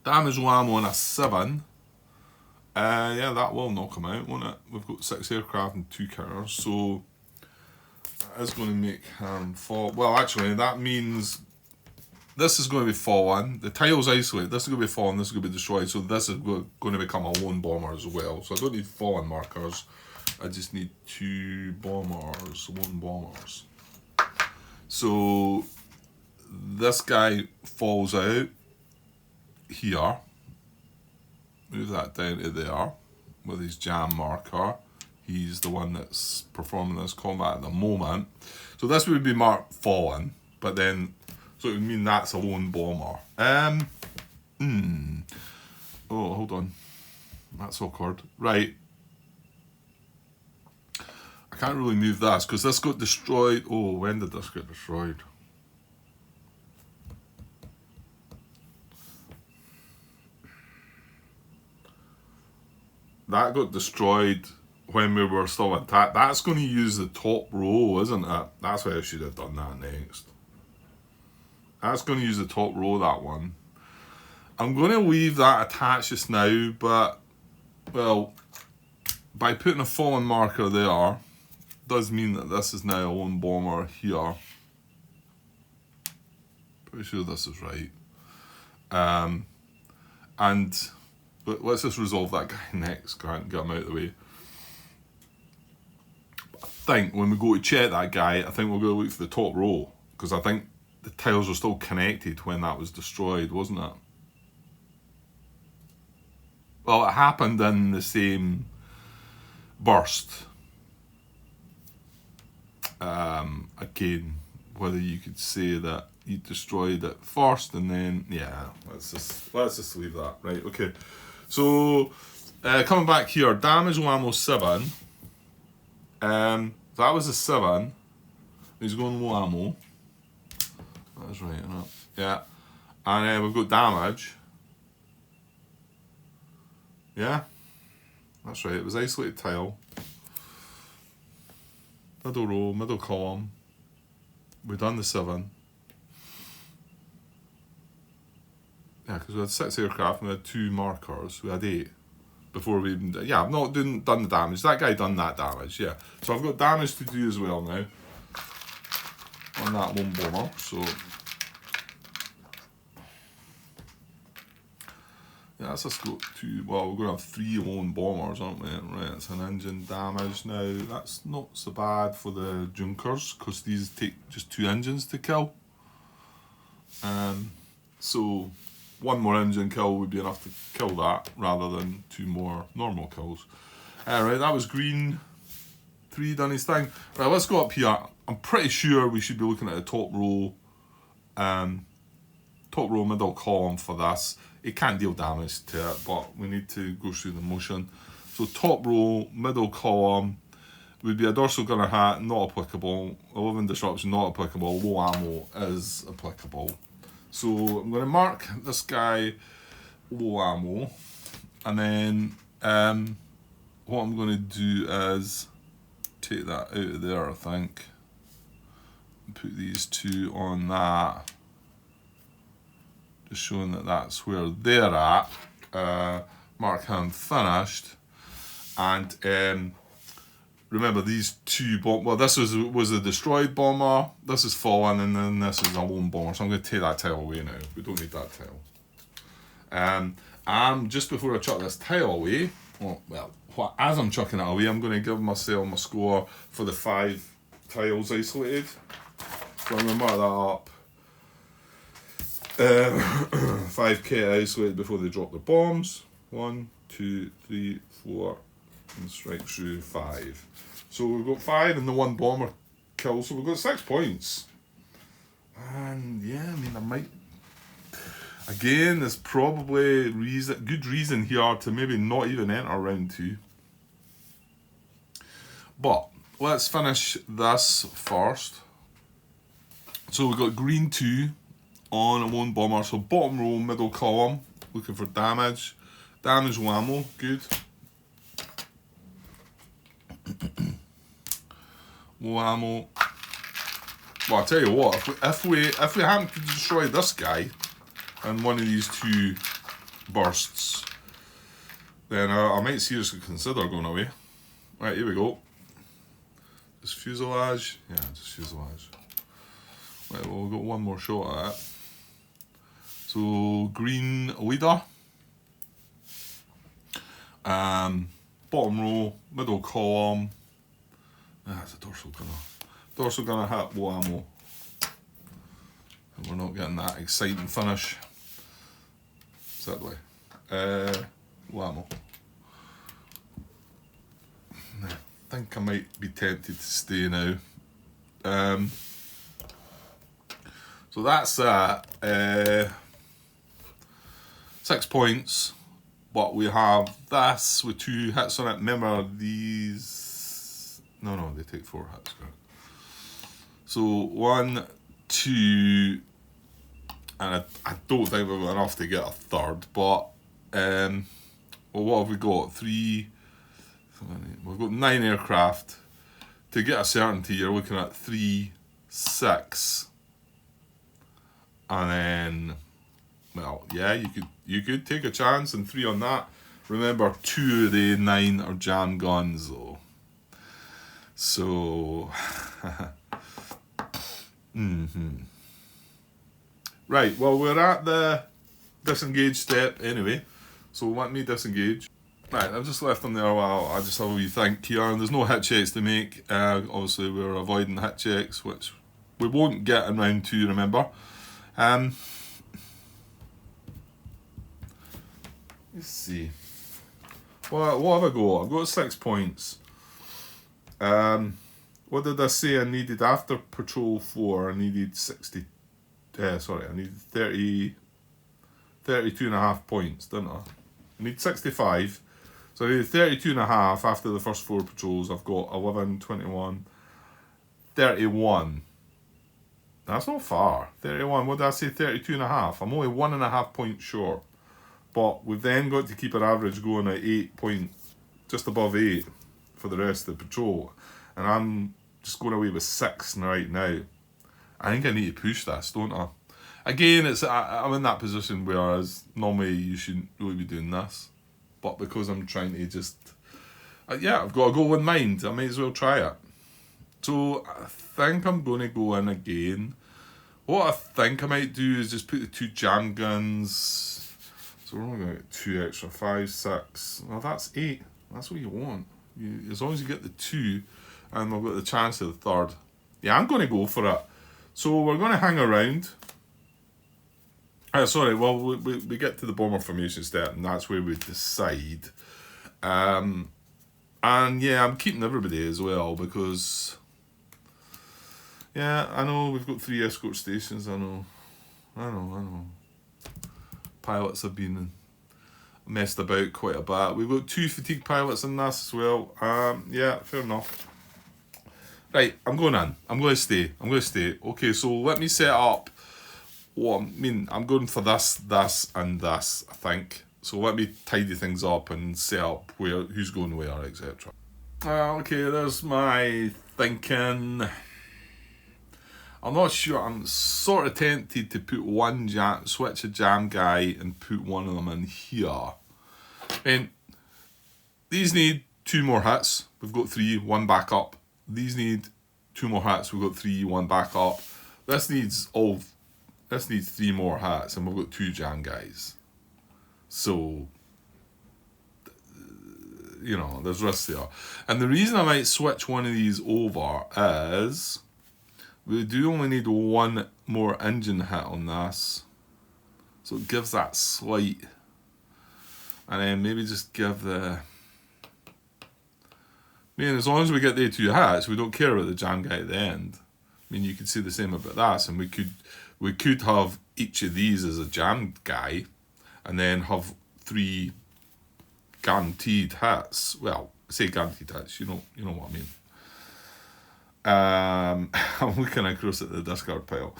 Damage ammo on a 7. Yeah, that will knock him out, won't it? We've got 6 aircraft and 2 counters, so that is going to make him fall. Well, actually, that means this is going to be fallen. The tile's isolated. This is going to be fallen. This is going to be destroyed. So this is going to become a lone bomber as well. So I don't need fallen markers. I just need 2 bombers, lone bombers. So this guy falls out here. Move that down to there with his jam marker. He's the one that's performing this combat at the moment. So this would be marked fallen, but then, so it would mean that's a lone bomber. Oh, hold on. That's awkward. Right. I can't really move this because this got destroyed. Oh, when did this get destroyed? That got destroyed when we were still intact. That's going to use the top row, isn't it? That's why I should have done that next. That's going to use the top row, that one. I'm going to leave that attached just now, but, well, by putting a fallen marker there, does mean that this is now a lone bomber here. Pretty sure this is right. And let's just resolve that guy next, Grant, get him out of the way. I think when we go to check that guy, I think we're going to look for the top row, because I think the tiles were still connected when that was destroyed, wasn't it? Well, it happened in the same burst. Again, whether you could say that you destroyed it first and then, yeah, let's just leave that. Right, okay. So, coming back here, damage ammo 7. That was a 7. He's going low ammo. That's right, isn't it? Yeah. And we've got damage. Yeah. That's right, it was isolated tile. Middle row, middle column. We've done the 7. Yeah, because we had 6 aircraft and we had 2 markers. We had 8 before we even... Yeah, I've not done the damage. That guy done that damage, yeah. So I've got damage to do as well now on that lone bomber, so... Yeah, that's just got 2... Well, we're going to have 3 lone bombers, aren't we? Right, it's an engine damage now. That's not so bad for the Junkers, because these take just 2 engines to kill. So... 1 more engine kill would be enough to kill that, rather than 2 more normal kills. Right, that was green 3 done his thing. Right, let's go up here. I'm pretty sure we should be looking at a top row middle column for this. It can't deal damage to it, but we need to go through the motion. So top row, middle column would be a dorsal gunner hat, not applicable. 11 disruption, not applicable. Low ammo is applicable. So I'm going to mark this guy low ammo, and then what I'm going to do is take that out of there, I think, and put these two on that, just showing that that's where they're at. Mark him finished, and remember these two well, this was a destroyed bomber, this is fallen, and then this is a lone bomber, so I'm going to take that tile away now. We don't need that tile. Just before I chuck this tile away, as I'm chucking it away, I'm going to give myself my score for the 5 tiles isolated. So I'm going to mark that up. 5 kit isolated before they drop their bombs. 1, 2, 3, 4, and strike through 5. So we've got 5 and the 1 bomber kill, so we've got 6 points. And yeah, I mean, I might... Again, there's probably good reason here to maybe not even enter round 2. But let's finish this first. So we've got green 2 on a 1 bomber. So bottom row, middle column, looking for damage. Damage ammo, good. Low ammo. Well, I'll tell you what, if we happen to destroy this guy in one of these 2 bursts, then I might seriously consider going away. Right, here we go. Just fuselage. Yeah, just fuselage. Right, well, we've got one more shot at it. So, green leader. Bottom row, middle column. That's a dorsal gunner. Dorsal gunner hat, low ammo. And we're not getting that exciting finish. Sadly. Low ammo. I think I might be tempted to stay now. So that's 6 points. But we have this with 2 hits on it. Remember these... No, they take 4 hits. So 1, 2... And I don't think we've got enough to get a third. But, well, what have we got? 3... We've got 9 aircraft. To get a certainty, you're looking at 3, 6... And then... Well, yeah, you could take a chance and 3 on that. Remember, 2 of the 9 are jam guns though. So, Right, well, we're at the disengage step anyway. So let me disengage. Right, I've just left them there a while. I just have a wee think here, and there's no hit checks to make. Obviously, we're avoiding hit checks, which we won't get in round 2, remember. Let's see. What have I got? I've got 6 points. What did I say I needed after Patrol 4? I needed 60... I needed 32.5 points, didn't I? I need 65. So I needed 32.5 after the first 4 patrols. I've got 11, 21, 31. That's not far. 31. What did I say? 32.5. I'm only 1.5 points short. But we've then got to keep our average going at 8 point, just above 8 for the rest of the patrol. And I'm just going away with 6 right now. I think I need to push this, don't I? Again, I'm in that position whereas normally you shouldn't really be doing this. But because I'm trying to just... I've got to go with mind. I might as well try it. So I think I'm going to go in again. What I think I might do is just put the 2 jam guns... So we're only going to get 2 extra, 5, 6. Well, that's 8. That's what you want. As long as you get the 2, and we've got the chance of the 3rd. Yeah, I'm going to go for it. So we're going to hang around. We get to the bomber formation step, and that's where we decide. And yeah, I'm keeping everybody as well, because... Yeah, I know we've got 3 escort stations, I know. pilots have been messed about quite a bit. We've got 2 fatigue pilots in this as well. Yeah, fair enough. Right, I'm going in. I'm going to stay. Okay, so let me set up what I mean. I'm going for this, and this, I think. So let me tidy things up and set up who's going where, etc. Okay, there's my thinking. I'm not sure. I'm sort of tempted to put switch a jam guy and put one of them in here. And these need 2 more hits. We've got 3, 1 back up. These need 2 more hits. We've got 3, 1 back up. This needs 3 more hits, and we've got 2 jam guys. So, you know, there's risks there. And the reason I might switch one of these over is we do only need 1 more engine hit on this. So it gives that slight. And then maybe just give the... I mean, as long as we get the 2 hits, we don't care about the jam guy at the end. I mean, you could say the same about this, and we could have each of these as a jam guy, and then have 3 guaranteed hits. Well, say guaranteed hits. You know what I mean. I'm looking across at the discard pile.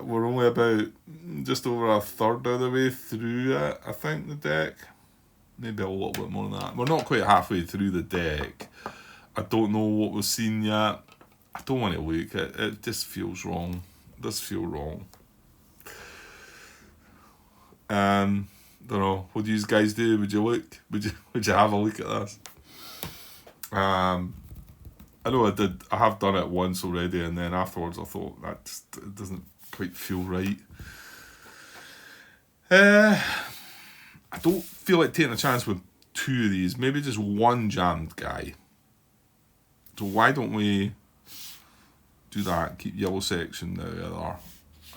We're only about just over a third of the way through it, I think, the deck. Maybe a little bit more than that. We're not quite halfway through the deck. I don't know what we've seen yet. I don't want to look. It just feels wrong. It does feel wrong. Don't know. What do you guys do? Would you look? Would you have a look at this? I know I have done it once already, and then afterwards I thought it doesn't quite feel right. I don't feel like taking a chance with 2 of these. Maybe just 1 jammed guy. So why don't we do that? Keep yellow section the other,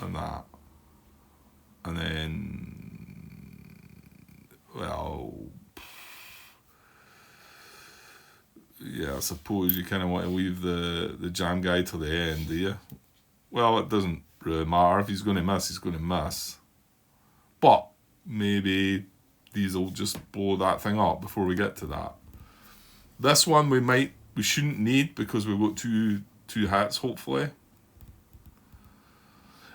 and that, and then, well, yeah, I suppose you kind of want to leave the jam guy till the end, do you? Well, it doesn't really matter. If he's going to miss, he's going to miss. But maybe these will just blow that thing up before we get to that. This one we shouldn't need because we've got two hits, hopefully.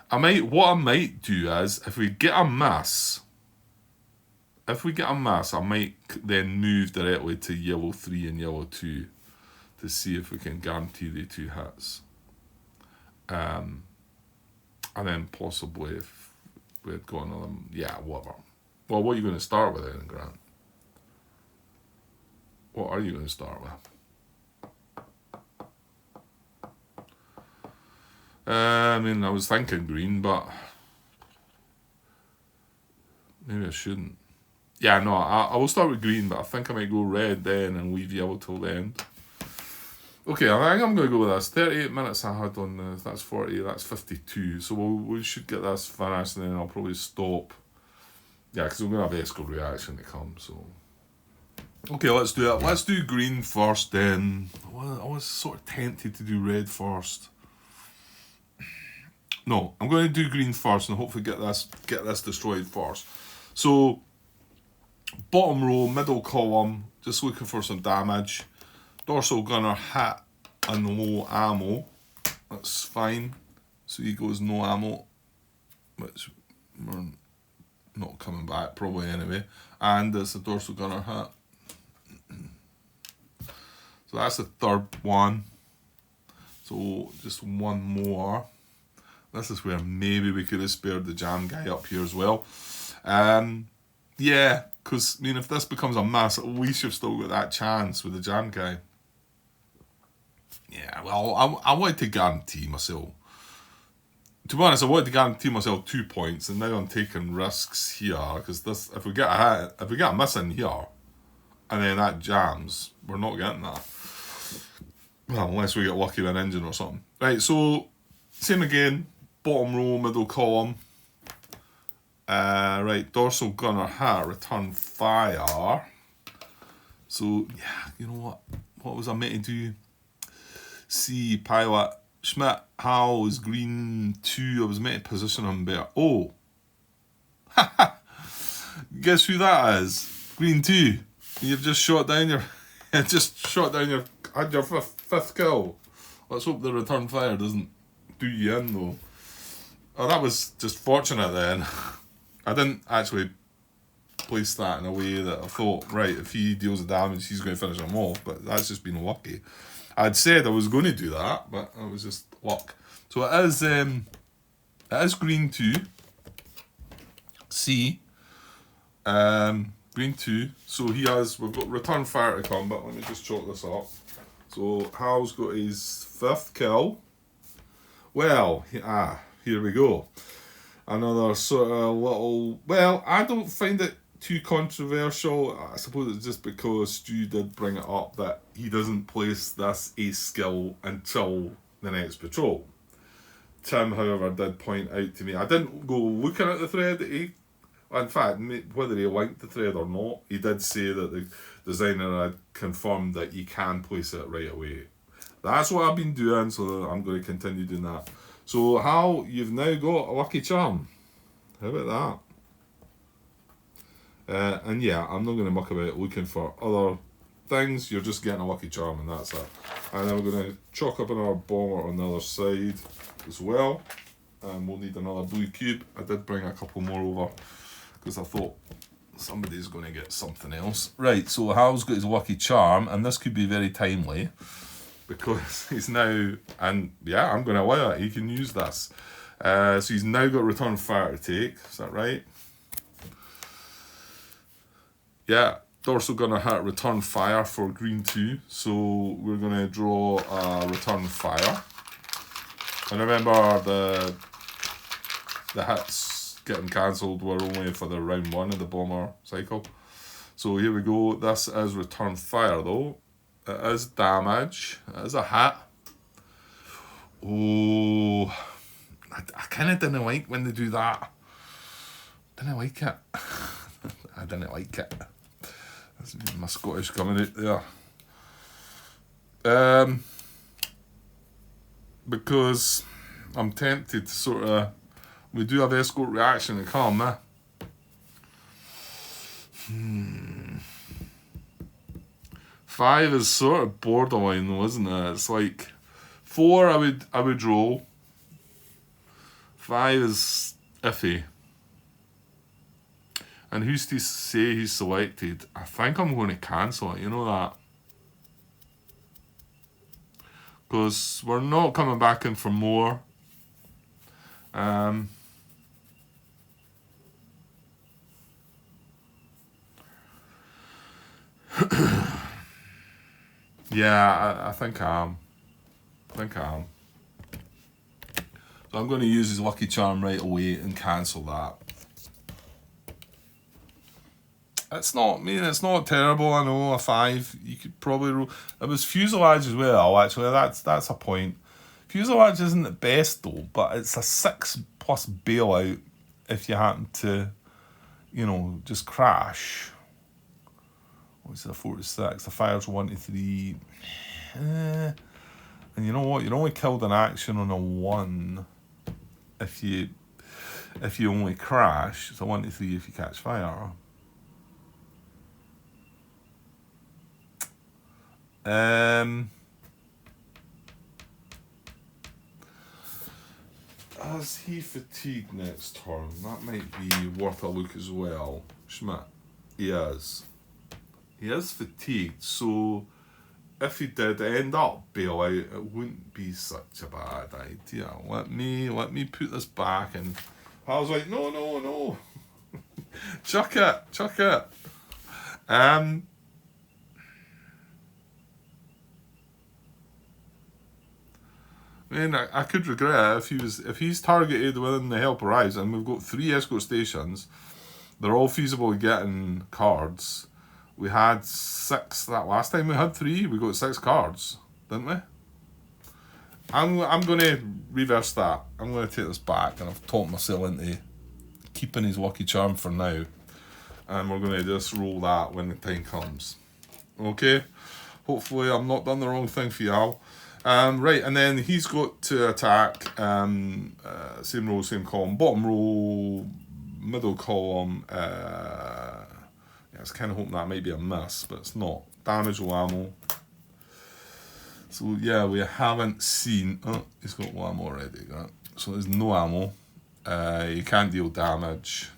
What I might do is, if we get a miss, I might then move directly to yellow 3 and yellow 2 to see if we can guarantee the 2 hits. And then possibly if we had gone on them, yeah, whatever. Well, what are you going to start with then, Grant? What are you going to start with? I mean, I was thinking green, but maybe I shouldn't. Yeah, no, I will start with green, but I think I might go red then and leave yellow till the end. Okay, I think I'm going to go with this. 38 minutes I had on this. That's 40, that's 52. So we should get this finished, and then I'll probably stop. Yeah, because we're going to have escrow reaction to come, so... Okay, let's do it. Let's do green first then. I was sort of tempted to do red first. No, I'm going to do green first and hopefully get this destroyed first. So, bottom row, middle column, just looking for some damage. Dorsal gunner hit and low ammo. That's fine. So he goes no ammo, which we're not coming back probably anyway. And it's a dorsal gunner hit. So that's the third one. So just one more. This is where maybe we could have spared the jam guy up here as well. Yeah, because, I mean, if this becomes a miss, at least you've still got that chance with the jam guy. Yeah, well, I wanted to guarantee myself. To be honest, I wanted to guarantee myself 2 points, and now I'm taking risks here, because this, if we get a miss in here, and then that jams, we're not getting that. Well, unless we get lucky with an engine or something. Right, so, same again. Bottom row, middle column. Right, dorsal gunner hat, return fire. So, yeah, you know what? What was I meant to do? See, pilot. Schmidt, Hal is green 2. I was meant to position him better. Oh. Guess who that is? Green 2. You've just shot down your... had your fifth kill. Let's hope the return fire doesn't do you in though. Oh, that was just fortunate then. I didn't actually place that in a way that I thought, right, if he deals the damage, he's going to finish him off, but that's just been lucky. I'd said I was going to do that, but it was just luck. So it is green 2. C. Green 2. So we've got return fire to come, but let me just chalk this up. So Hal's got his 5th kill. Well, here we go. Another sort of little... Well, I don't find it too controversial. I suppose it's just because Stu did bring it up that he doesn't place this ace skill until the next patrol. Tim, however, did point out to me, I didn't go looking at the thread. In fact, whether he liked the thread or not, he did say that the designer had confirmed that you can place it right away. That's what I've been doing, so I'm going to continue doing that. So, Hal, you've now got a lucky charm. How about that? And yeah, I'm not going to muck about looking for other things. You're just getting a lucky charm, and that's it. And then we're going to chalk up another bomber on the other side as well. And we'll need another blue cube. I did bring a couple more over because I thought somebody's going to get something else. Right, so Hal's got his lucky charm, and this could be very timely because he's now, and yeah, I'm going to allow it. He can use this. So he's now got return fire to take. Is that right? Yeah, Dorsal going to hit return fire for green 2. So we're going to draw a return fire. And remember, the hits getting cancelled were only for the round 1 of the bomber cycle. So here we go. This is return fire though. It is damage. It is a hit. Oh, I kind of didn't like when they do that. Didn't like it. I didn't like it. That's my Scottish coming out there. Because I'm tempted to sort of... We do have escort reaction to come, eh? 5 is sort of borderline though, isn't it? It's like 4 I would roll. 5 is iffy. And who's to say he's selected? I think I'm going to cancel it, you know that? Because we're not coming back in for more. Yeah, I think I am. So I'm going to use his lucky charm right away and cancel that. It's not terrible, I know, a 5. You could probably roll. It was fuselage as well, actually. That's a point. Fuselage isn't the best though, but it's a 6+ bailout if you happen to, just crash. What's the 4 to 6? The fire's 1 to 3. And you know what? You're only killed in action on a 1 if you only crash. It's a 1 to 3 if you catch fire. As he fatigued next turn, that might be worth a look as well. Schmidt, he is fatigued, so if he did end up bailout, it wouldn't be such a bad idea. Let me put this back, and I was like, no. chuck it. I mean, I could regret it if he's targeted within the help arrives, and we've got 3 escort stations. They're all feasible at getting cards. We had 6 that last time we had 3. We got 6 cards, didn't we? I'm going to reverse that. I'm going to take this back, and I've talked myself into keeping his lucky charm for now. And we're going to just roll that when the time comes. Okay? Hopefully I've not done the wrong thing for y'all. Right, and then he's got to attack, same row, same column, bottom row, middle column. Yeah, I was kind of hoping that might be a miss, but it's not. Damage low ammo. So yeah, we haven't seen. Oh, he's got low ammo already. Right? So there's no ammo. You can't deal damage.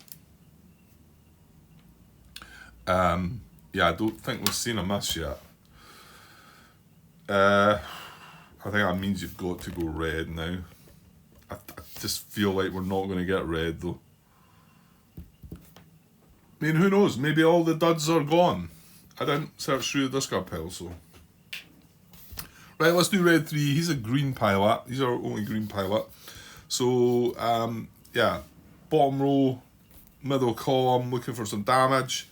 Yeah, I don't think we've seen a miss yet. I think that means you've got to go red now. I just feel like we're not going to get red though. I mean, who knows? Maybe all the duds are gone. I didn't search through the discard pile, so. Right, let's do red 3. He's a green pilot. He's our only green pilot. So, yeah, bottom row, middle column, looking for some damage.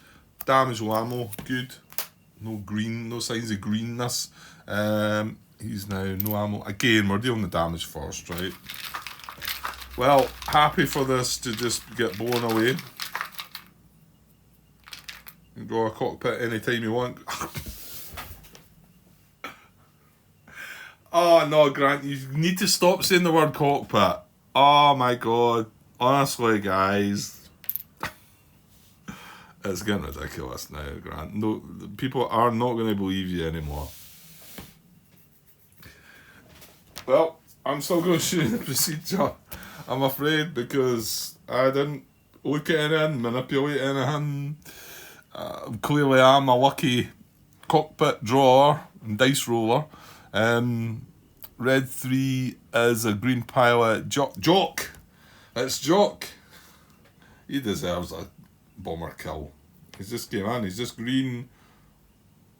Damage low ammo, good. No green, no signs of greenness. He's now no ammo. Again, we're dealing the damage first, right? Well, happy for this to just get blown away. You can draw a cockpit anytime you want. Oh no, Grant, you need to stop saying the word cockpit. Oh my god. Honestly, guys. It's getting ridiculous now, Grant. No, people are not going to believe you anymore. Well, I'm still going to show you the procedure, I'm afraid, because I didn't look at anything, manipulate anything. Clearly I'm a lucky cockpit drawer and dice roller. Red 3 is a green pilot. Jock! It's Jock! He deserves a bomber kill. He's just came in, he's just green.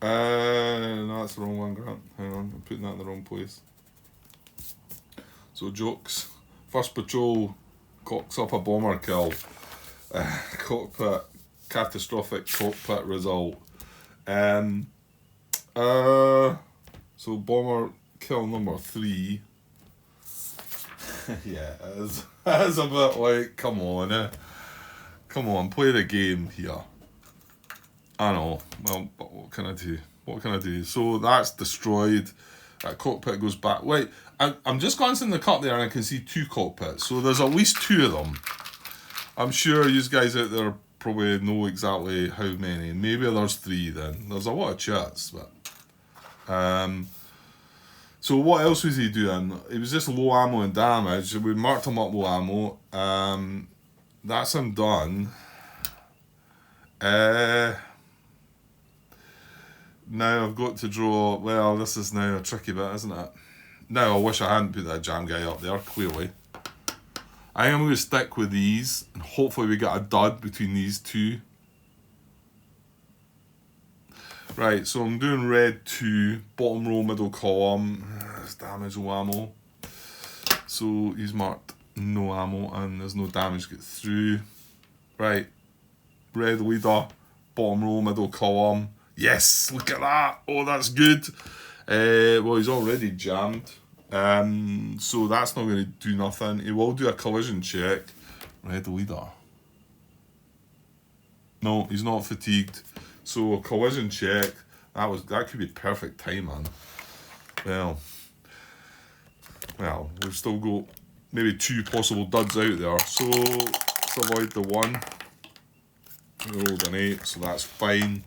No, that's the wrong one, Grant. Hang on, I'm putting that in the wrong place. So Jokes, first patrol, cocks up a bomber kill. Cockpit, catastrophic cockpit result. So bomber kill number 3. Yeah, it is a bit like, come on, come on, play the game here. I know, well, but what can I do? What can I do? So that's destroyed. That cockpit goes back. Wait, I'm just glancing the cup there and I can see 2 cockpits. So there's at least 2 of them. I'm sure you guys out there probably know exactly how many. Maybe there's 3 then. There's a lot of chats, but so what else was he doing? He was just low ammo and damage. We marked him up low ammo. That's him done. Now I've got to draw. Well, this is now a tricky bit, isn't it? Now I wish I hadn't put that jam guy up there, clearly. I am going to stick with these, and hopefully we get a dud between these 2. Right, so I'm doing red 2, bottom row, middle column. There's damage, low ammo. So he's marked no ammo, and there's no damage get through. Right, red leader, bottom row, middle column. Yes, look at that. Oh, that's good. Well, he's already jammed. So that's not going to do nothing. He will do a collision check. Red leader. No, he's not fatigued. So a collision check. That could be perfect timing. Well, we've still got maybe 2 possible duds out there. So let's avoid the 1. We rolled an 8, so that's fine.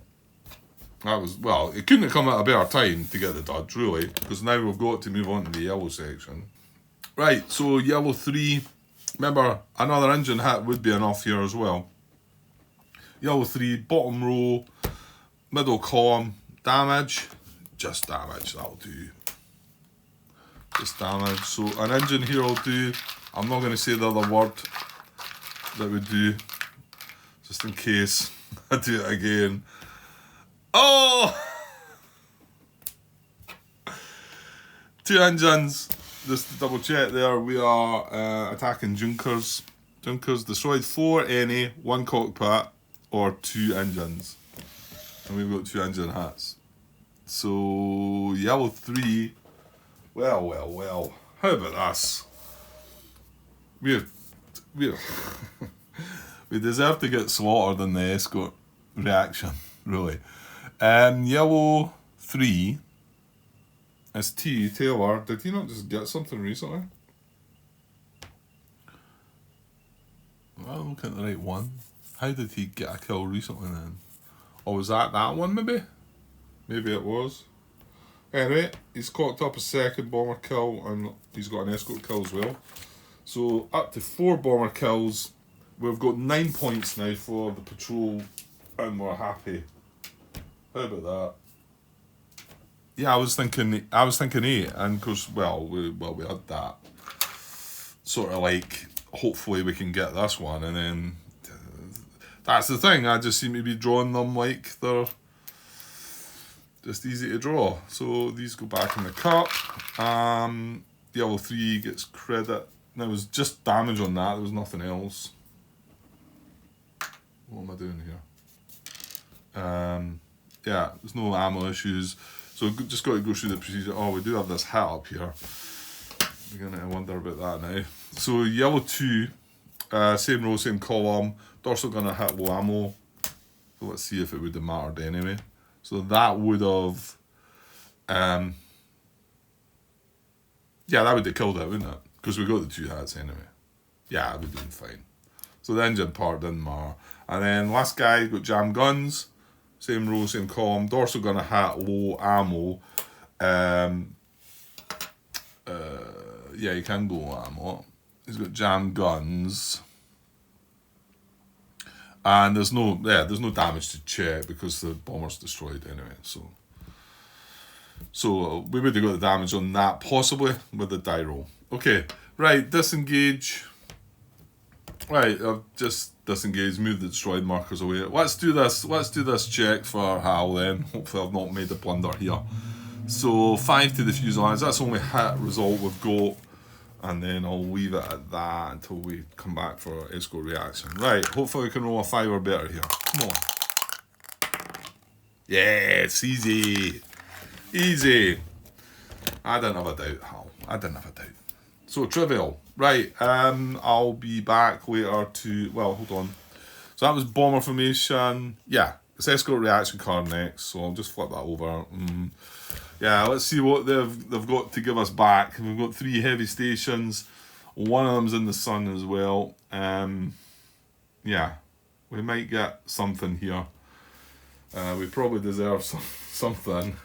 That was, well, it couldn't have come at a better time to get the duds, really, because now we've got to move on to the yellow section. Right, so yellow 3. Remember, another engine hit would be enough here as well. Yellow 3, bottom row, middle column, damage. Just damage, that'll do. Just damage. So an engine here will do. I'm not going to say the other word that would do, just in case I do it again. Oh! 2 engines. Just to double check there, we are attacking Junkers. Junkers destroyed 4 any, 1 cockpit, or 2 engines. And we've got 2 engine hits. So, yellow 3. Well. How about this? We deserve to get slaughtered in the escort reaction, really. Yellow 3 is T. Taylor. Did he not just get something recently? I'm looking at the right one. How did he get a kill recently then? Or was that one maybe? Maybe it was. Anyway, he's caught up a second bomber kill and he's got an escort kill as well. So up to 4 bomber kills. We've got 9 points now for the patrol and we're happy. How about that? Yeah, I was thinking 8, and of course, we had that. Sort of like, hopefully we can get this one, and then that's the thing. I just seem to be drawing them like they're just easy to draw. So these go back in the cup. Yellow 3 gets credit. There was just damage on that. There was nothing else. What am I doing here? Yeah, there's no ammo issues. So just got to go through the procedure. Oh, we do have this hat up here. We're going to wonder about that now. So yellow 2, same row, same column. Dorsal gun hit low ammo. So let's see if it would have mattered anyway. So that would have, yeah, that would have killed it, wouldn't it? Because we got the 2 hats anyway. Yeah, we're doing fine. So the engine part didn't matter. And then last guy got jam guns. Same row, same column. Dorsal gun hat, low ammo. Yeah, you can go low ammo. He's got jam guns. And there's no damage to check because the bomber's destroyed anyway. So we would have got the damage on that possibly with the die roll. Okay, right, disengage. Right, I've just disengaged, moved the destroyed markers away. Let's do this check for Hal then. Hopefully I've not made a blunder here. So 5 to the fuselage, that's the only hit result we've got. And then I'll leave it at that until we come back for our escort reaction. Right, hopefully we can roll a 5 or better here. Come on. Yes, easy. Easy. I didn't have a doubt, Hal. I didn't have a doubt. So trivial. Right, I'll be back later to, well, hold on. So that was bomber formation. Yeah, it's escort reaction card next, so I'll just flip that over. Yeah, let's see what they've got to give us back. We've got 3 heavy stations. One of them's in the sun as well. Yeah, we might get something here. We probably deserve something.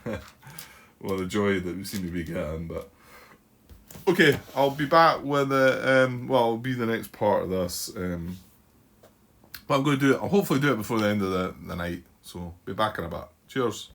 Well, the joy that we seem to be getting, but okay, I'll be back with it'll be the next part of this. But I'm going to do it. I'll hopefully do it before the end of the night. So be back in a bit. Cheers.